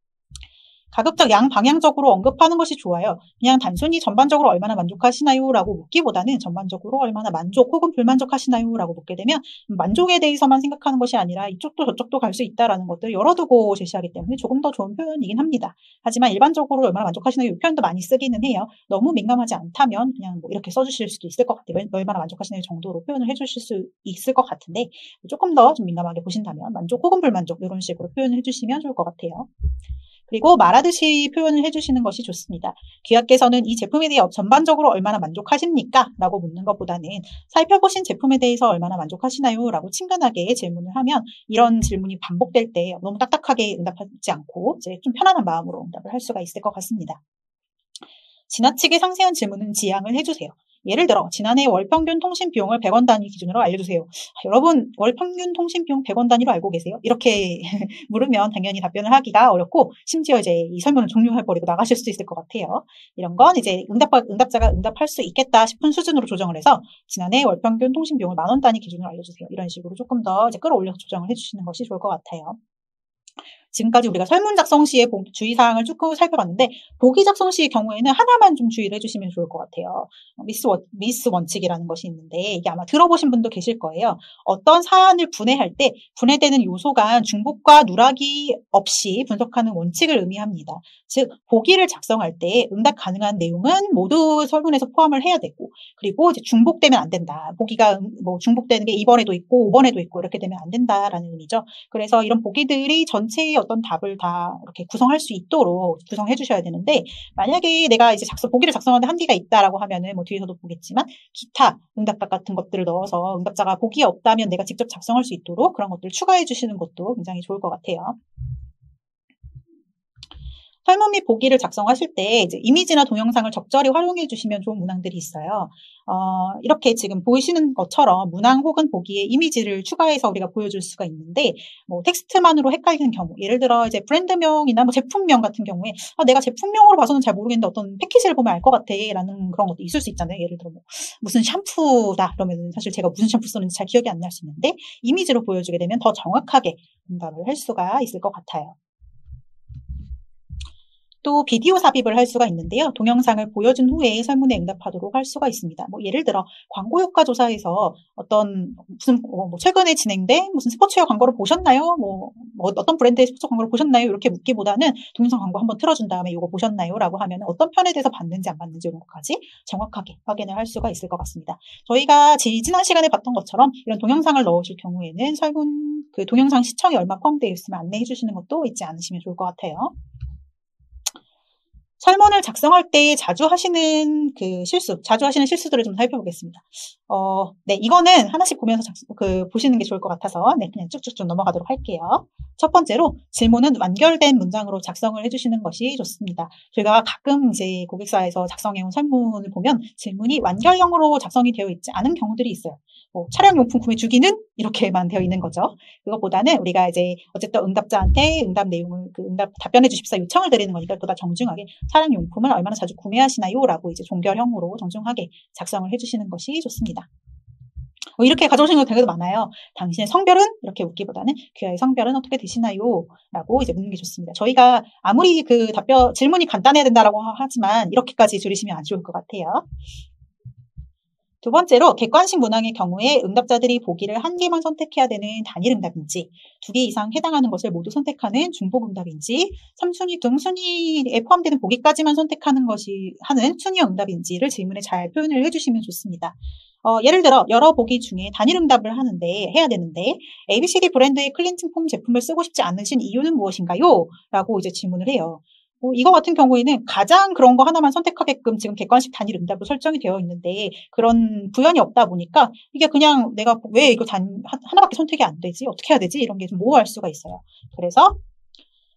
가급적 양방향적으로 언급하는 것이 좋아요. 그냥 단순히 전반적으로 얼마나 만족하시나요? 라고 묻기보다는 전반적으로 얼마나 만족 혹은 불만족하시나요? 라고 묻게 되면 만족에 대해서만 생각하는 것이 아니라 이쪽도 저쪽도 갈 수 있다라는 것들을 열어두고 제시하기 때문에 조금 더 좋은 표현이긴 합니다. 하지만 일반적으로 얼마나 만족하시나요? 이 표현도 많이 쓰기는 해요. 너무 민감하지 않다면 그냥 뭐 이렇게 써주실 수도 있을 것 같아요. 얼마나 만족하시나요? 정도로 표현을 해주실 수 있을 것 같은데 조금 더 좀 민감하게 보신다면 만족 혹은 불만족 이런 식으로 표현을 해주시면 좋을 것 같아요. 그리고 말하듯이 표현을 해주시는 것이 좋습니다. 기업께서는 이 제품에 대해 전반적으로 얼마나 만족하십니까? 라고 묻는 것보다는 살펴보신 제품에 대해서 얼마나 만족하시나요? 라고 친근하게 질문을 하면 이런 질문이 반복될 때 너무 딱딱하게 응답하지 않고 이제 좀 편안한 마음으로 응답을 할 수가 있을 것 같습니다. 지나치게 상세한 질문은 지양을 해주세요. 예를 들어 지난해 월평균 통신 비용을 100원 단위 기준으로 알려주세요. 여러분 월평균 통신 비용 100원 단위로 알고 계세요? 이렇게 물으면 당연히 답변을 하기가 어렵고 심지어 이제 이 설문을 종료해버리고 나가실 수도 있을 것 같아요. 이런 건 이제 응답자가 응답할 수 있겠다 싶은 수준으로 조정을 해서 지난해 월평균 통신 비용을 10,000원 단위 기준으로 알려주세요. 이런 식으로 조금 더 이제 끌어올려서 조정을 해주시는 것이 좋을 것 같아요. 지금까지 우리가 설문 작성 시의 주의사항을 쭉 살펴봤는데 보기 작성 시의 경우에는 하나만 좀 주의를 해주시면 좋을 것 같아요. 미스 원칙이라는 것이 있는데 이게 아마 들어보신 분도 계실 거예요. 어떤 사안을 분해할 때 분해되는 요소 간 중복과 누락이 없이 분석하는 원칙을 의미합니다. 즉 보기를 작성할 때 응답 가능한 내용은 모두 설문에서 포함을 해야 되고 그리고 이제 중복되면 안 된다. 보기가 뭐 중복되는 게 2번에도 있고 5번에도 있고 이렇게 되면 안 된다라는 의미죠. 그래서 이런 보기들이 전체의 어떤 답을 다 이렇게 구성할 수 있도록 구성해 주셔야 되는데 만약에 내가 이제 보기를 작성하는데 한계가 있다라고 하면은 뭐 뒤에서도 보겠지만 기타 응답각 같은 것들을 넣어서 응답자가 보기에 없다면 내가 직접 작성할 수 있도록 그런 것들을 추가해 주시는 것도 굉장히 좋을 것 같아요. 설문 및 보기를 작성하실 때 이제 이미지나 동영상을 적절히 활용해 주시면 좋은 문항들이 있어요. 이렇게 지금 보이시는 것처럼 문항 혹은 보기에 이미지를 추가해서 우리가 보여줄 수가 있는데 뭐 텍스트만으로 헷갈리는 경우 예를 들어 이제 브랜드명이나 뭐 제품명 같은 경우에 내가 제품명으로 봐서는 잘 모르겠는데 어떤 패키지를 보면 알 것 같아 라는 그런 것도 있을 수 있잖아요. 예를 들어 뭐 무슨 샴푸다 그러면 사실 제가 무슨 샴푸 쓰는지 잘 기억이 안 날 수 있는데 이미지로 보여주게 되면 더 정확하게 응답을 할 수가 있을 것 같아요. 또 비디오 삽입을 할 수가 있는데요. 동영상을 보여준 후에 설문에 응답하도록 할 수가 있습니다. 뭐 예를 들어 광고 효과 조사에서 어떤 무슨 뭐 최근에 진행된 무슨 스포츠웨어 광고를 보셨나요? 뭐 어떤 브랜드의 스포츠 광고를 보셨나요? 이렇게 묻기보다는 동영상 광고 한번 틀어준 다음에 이거 보셨나요? 라고 하면 어떤 편에 대해서 봤는지 안 봤는지 이런 것까지 정확하게 확인을 할 수가 있을 것 같습니다. 저희가 지난 시간에 봤던 것처럼 이런 동영상을 넣으실 경우에는 설문 그 동영상 시청이 얼마 포함되어 있으면 안내해 주시는 것도 잊지 않으시면 좋을 것 같아요. 설문을 작성할 때 자주 하시는 실수들을 좀 살펴보겠습니다. 네, 이거는 하나씩 보면서 보시는 게 좋을 것 같아서, 네, 그냥 쭉쭉 좀 넘어가도록 할게요. 첫 번째로 질문은 완결된 문장으로 작성을 해주시는 것이 좋습니다. 저희가 가끔 이제 고객사에서 작성해온 설문을 보면 질문이 완결형으로 작성이 되어 있지 않은 경우들이 있어요. 뭐 차량용품 구매 주기는 이렇게만 되어 있는 거죠. 그것보다는 우리가 이제 어쨌든 응답자한테 응답 내용을 답변해 주십사 요청을 드리는 거니까 보다 정중하게 차량용품을 얼마나 자주 구매하시나요? 라고 이제 종결형으로 정중하게 작성을 해주시는 것이 좋습니다. 이렇게 가져오시는 경우도 많아요. 당신의 성별은? 이렇게 묻기보다는 귀하의 성별은 어떻게 되시나요? 라고 이제 묻는 게 좋습니다. 저희가 아무리 질문이 간단해야 된다라고 하지만 이렇게까지 줄이시면 안 좋을 것 같아요. 두 번째로 객관식 문항의 경우에 응답자들이 보기를 한 개만 선택해야 되는 단일 응답인지 2개 이상 해당하는 것을 모두 선택하는 중복 응답인지 3순위 등 순위에 포함되는 보기까지만 선택하는 것이 하는 순위형 응답인지를 질문에 잘 표현을 해주시면 좋습니다. 예를 들어 여러 보기 중에 단일 응답을 해야 되는데 ABCD 브랜드의 클렌징 폼 제품을 쓰고 싶지 않으신 이유는 무엇인가요? 라고 이제 질문을 해요. 이거 같은 경우에는 가장 그런 거 하나만 선택하게끔 지금 객관식 단일 응답으로 설정이 되어 있는데 그런 부연이 없다 보니까 이게 그냥 내가 왜 이거 하나밖에 선택이 안 되지? 어떻게 해야 되지? 이런 게 좀 모호할 수가 있어요. 그래서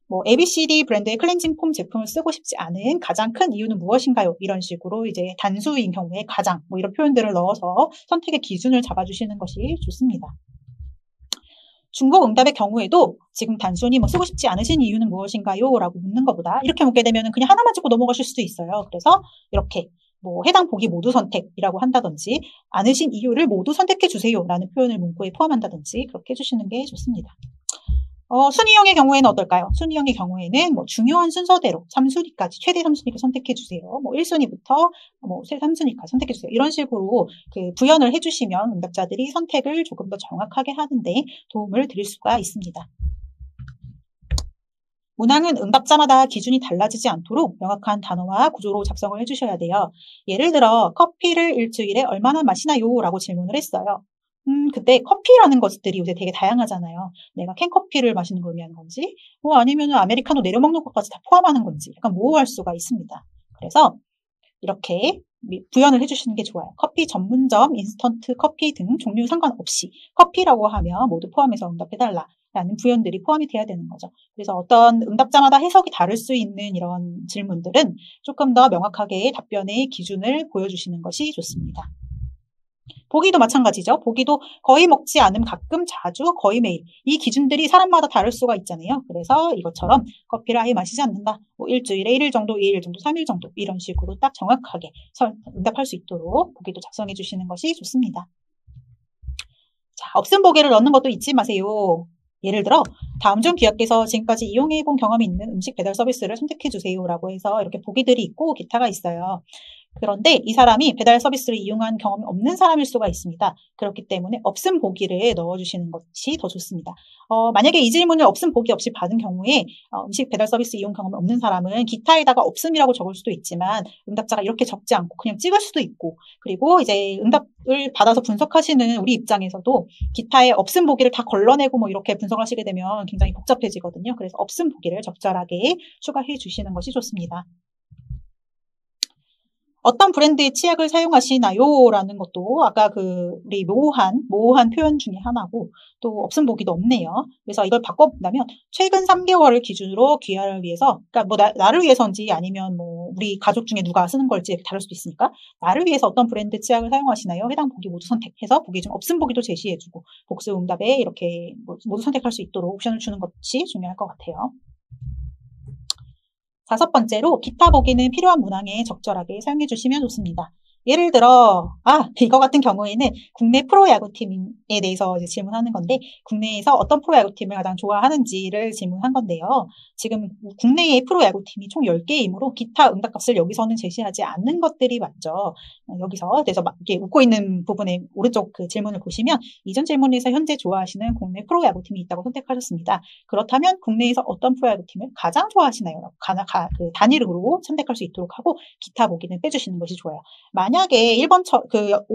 뭐 ABCD 브랜드의 클렌징 폼 제품을 쓰고 싶지 않은 가장 큰 이유는 무엇인가요? 이런 식으로 이제 단수인 경우에 가장 뭐 이런 표현들을 넣어서 선택의 기준을 잡아주시는 것이 좋습니다. 중복 응답의 경우에도 지금 단순히 뭐 쓰고 싶지 않으신 이유는 무엇인가요? 라고 묻는 것보다 이렇게 묻게 되면 그냥 하나만 찍고 넘어가실 수도 있어요. 그래서 이렇게 뭐 해당 보기 모두 선택이라고 한다든지 않으신 이유를 모두 선택해 주세요 라는 표현을 문구에 포함한다든지 그렇게 해주시는 게 좋습니다. 순위형의 경우에는 어떨까요? 순위형의 경우에는 뭐 중요한 순서대로 3순위까지 최대 3순위를 선택해 주세요. 뭐 1순위부터 뭐 3순위까지 선택해 주세요. 이런 식으로 부연을 해주시면 응답자들이 선택을 조금 더 정확하게 하는데 도움을 드릴 수가 있습니다. 문항은 응답자마다 기준이 달라지지 않도록 명확한 단어와 구조로 작성을 해주셔야 돼요. 예를 들어 커피를 일주일에 얼마나 마시나요? 라고 질문을 했어요. 그때 커피라는 것들이 요새 되게 다양하잖아요. 내가 캔커피를 마시는 걸 의미하는 건지, 아니면 아메리카노 내려 먹는 것까지 다 포함하는 건지, 약간 모호할 수가 있습니다. 그래서 이렇게 부연을 해주시는 게 좋아요. 커피 전문점, 인스턴트 커피 등 종류 상관없이 커피라고 하면 모두 포함해서 응답해달라. 라는 부연들이 포함이 돼야 되는 거죠. 그래서 어떤 응답자마다 해석이 다를 수 있는 이런 질문들은 조금 더 명확하게 답변의 기준을 보여주시는 것이 좋습니다. 보기도 마찬가지죠. 보기도 거의 먹지 않음, 가끔, 자주, 거의 매일. 이 기준들이 사람마다 다를 수가 있잖아요. 그래서 이것처럼 커피를 아예 마시지 않는다. 뭐 일주일에 1일 정도, 2일 정도, 3일 정도 이런 식으로 딱 정확하게 응답할 수 있도록 보기도 작성해 주시는 것이 좋습니다. 자, 없음 보기를 넣는 것도 잊지 마세요. 예를 들어 다음 중 기업께서 지금까지 이용해본 경험이 있는 음식 배달 서비스를 선택해주세요라고 해서 이렇게 보기들이 있고 기타가 있어요. 그런데 이 사람이 배달 서비스를 이용한 경험이 없는 사람일 수가 있습니다. 그렇기 때문에 없음 보기를 넣어주시는 것이 더 좋습니다. 만약에 이 질문을 없음 보기 없이 받은 경우에 음식 배달 서비스 이용 경험이 없는 사람은 기타에다가 없음이라고 적을 수도 있지만 응답자가 이렇게 적지 않고 그냥 찍을 수도 있고, 그리고 이제 응답을 받아서 분석하시는 우리 입장에서도 기타에 없음 보기를 다 걸러내고 뭐 이렇게 분석하시게 되면 굉장히 복잡해지거든요. 그래서 없음 보기를 적절하게 추가해 주시는 것이 좋습니다. 어떤 브랜드의 치약을 사용하시나요? 라는 것도 아까 우리 모호한 표현 중에 하나고, 또 없음 보기도 없네요. 그래서 이걸 바꿔본다면 최근 3개월을 기준으로 귀하를 위해서, 그러니까 뭐 나를 위해서인지 아니면 뭐 우리 가족 중에 누가 쓰는 걸지 다를 수도 있으니까, 나를 위해서 어떤 브랜드 치약을 사용하시나요? 해당 보기 모두 선택해서 보기 중 없음 보기도 제시해주고 복수 응답에 이렇게 모두 선택할 수 있도록 옵션을 주는 것이 중요할 것 같아요. 5번째로 기타 보기는 필요한 문항에 적절하게 사용해 주시면 좋습니다. 예를 들어 이거 같은 경우에는 국내 프로야구팀에 대해서 이제 질문하는 건데, 국내에서 어떤 프로야구팀을 가장 좋아하는지를 질문한 건데요. 지금 국내의 프로야구팀이 총 10개이므로 기타 응답값을 여기서는 제시하지 않는 것들이 맞죠. 여기서 그래서 이렇게 웃고 있는 부분에 오른쪽 그 질문을 보시면 이전 질문에서 현재 좋아하시는 국내 프로야구팀이 있다고 선택하셨습니다. 그렇다면 국내에서 어떤 프로야구팀을 가장 좋아하시나요? 단위로 선택할 수 있도록 하고 기타 보기는 빼주시는 것이 좋아요. 만약에 1번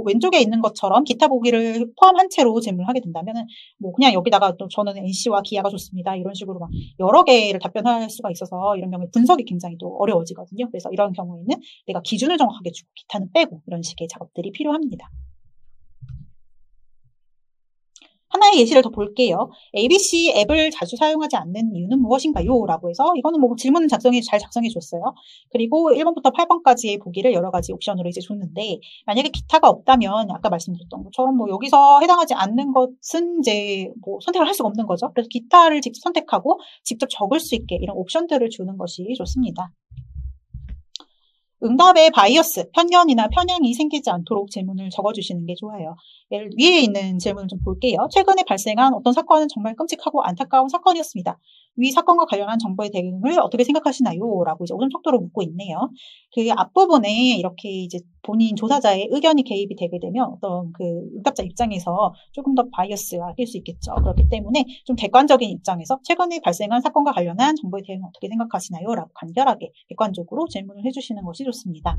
왼쪽에 있는 것처럼 기타 보기를 포함한 채로 질문을 하게 된다면은 뭐 그냥 여기다가 또 저는 NC와 기아가 좋습니다, 이런 식으로 막 여러 개를 답변할 수가 있어서 이런 경우에 분석이 굉장히 또 어려워지거든요. 그래서 이런 경우에는 내가 기준을 정확하게 주고 기타는 빼고 이런 식의 작업들이 필요합니다. 하나의 예시를 더 볼게요. ABC 앱을 자주 사용하지 않는 이유는 무엇인가요? 라고 해서 이거는 뭐 질문 잘 작성해 줬어요. 그리고 1번부터 8번까지의 보기를 여러 가지 옵션으로 이제 줬는데, 만약에 기타가 없다면 아까 말씀드렸던 것처럼 뭐 여기서 해당하지 않는 것은 이제 뭐 선택을 할 수가 없는 거죠. 그래서 기타를 직접 선택하고 직접 적을 수 있게 이런 옵션들을 주는 것이 좋습니다. 응답에 바이어스, 편견이나 편향이 생기지 않도록 질문을 적어주시는 게 좋아요. 위에 있는 질문을 좀 볼게요. 최근에 발생한 어떤 사건은 정말 끔찍하고 안타까운 사건이었습니다. 위 사건과 관련한 정보의 대응을 어떻게 생각하시나요? 라고 이제 오점 척도로 묻고 있네요. 그 앞부분에 이렇게 이제 본인 조사자의 의견이 개입이 되게 되면 어떤 그 응답자 입장에서 조금 더 바이어스가 낄 수 있겠죠. 그렇기 때문에 좀 객관적인 입장에서 최근에 발생한 사건과 관련한 정보의 대응을 어떻게 생각하시나요? 라고 간결하게 객관적으로 질문을 해주시는 것이 좋습니다.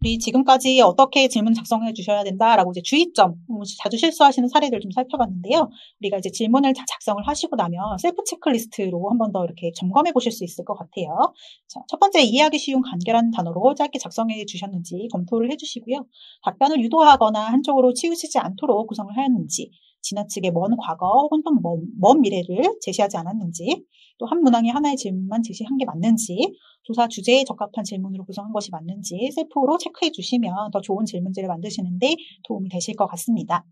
우리 지금까지 어떻게 질문 작성해 주셔야 된다라고 이제 주의점, 자주 실수하시는 사례들 좀 살펴봤는데요. 우리가 이제 질문을 다 작성을 하시고 나면 셀프 체크리스트로 한 번 더 이렇게 점검해 보실 수 있을 것 같아요. 자, 첫 번째, 이해하기 쉬운 간결한 단어로 짧게 작성해 주셨는지 검토를 해주시고요. 답변을 유도하거나 한쪽으로 치우치지 않도록 구성을 하였는지, 지나치게 먼 과거 혹은 또 먼 미래를 제시하지 않았는지, 또 한 문항에 하나의 질문만 제시한 게 맞는지, 조사 주제에 적합한 질문으로 구성한 것이 맞는지 셀프로 체크해 주시면 더 좋은 질문지를 만드시는데 도움이 되실 것 같습니다.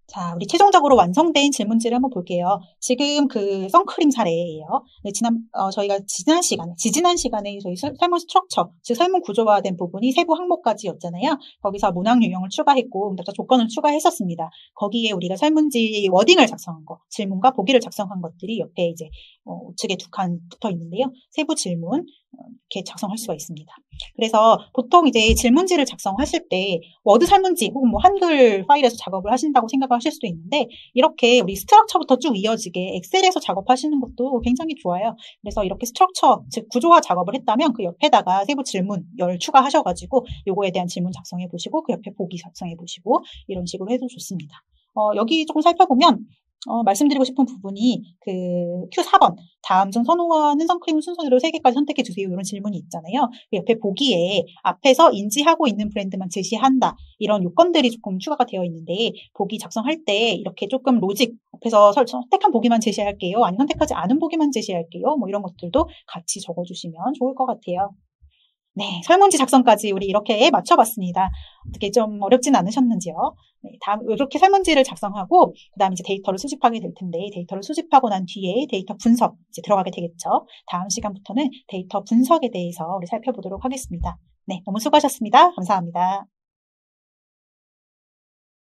자, 우리 최종적으로 완성된 질문지를 한번 볼게요. 지금 그 선크림 사례예요. 네, 저희가 지지난 시간에 저희 설문 스트럭처, 즉 설문 구조화된 부분이 세부 항목까지였잖아요. 거기서 문항 유형을 추가했고 응답자 조건을 추가했었습니다. 거기에 우리가 설문지 워딩을 작성한 거, 질문과 보기를 작성한 것들이 옆에 이제 우측에 2칸 붙어 있는데요. 세부 질문 이렇게 작성할 수가 있습니다. 그래서 보통 이제 질문지를 작성하실 때 워드 설문지 혹은 뭐 한글 파일에서 작업을 하신다고 생각을 하실 수도 있는데, 이렇게 우리 스트럭처부터 쭉 이어지게 엑셀에서 작업하시는 것도 굉장히 좋아요. 그래서 이렇게 스트럭처, 즉 구조화 작업을 했다면 그 옆에다가 세부 질문열 추가하셔가지고 요거에 대한 질문 작성해 보시고 그 옆에 보기 작성해 보시고 이런 식으로 해도 좋습니다. 여기 조금 살펴보면 말씀드리고 싶은 부분이 그 Q4번 다음 중 선호하는 선크림 순서대로 3개까지 선택해 주세요, 이런 질문이 있잖아요. 그 옆에 보기에 앞에서 인지하고 있는 브랜드만 제시한다, 이런 요건들이 조금 추가가 되어 있는데, 보기 작성할 때 이렇게 조금 로직, 앞에서 선택한 보기만 제시할게요, 아니면 선택하지 않은 보기만 제시할게요, 뭐 이런 것들도 같이 적어주시면 좋을 것 같아요. 네, 설문지 작성까지 우리 이렇게 맞춰봤습니다. 어떻게 좀 어렵진 않으셨는지요? 네, 다음 이렇게 설문지를 작성하고 그다음 이제 데이터를 수집하게 될 텐데, 데이터를 수집하고 난 뒤에 데이터 분석 이제 들어가게 되겠죠. 다음 시간부터는 데이터 분석에 대해서 우리 살펴보도록 하겠습니다. 네, 너무 수고하셨습니다. 감사합니다.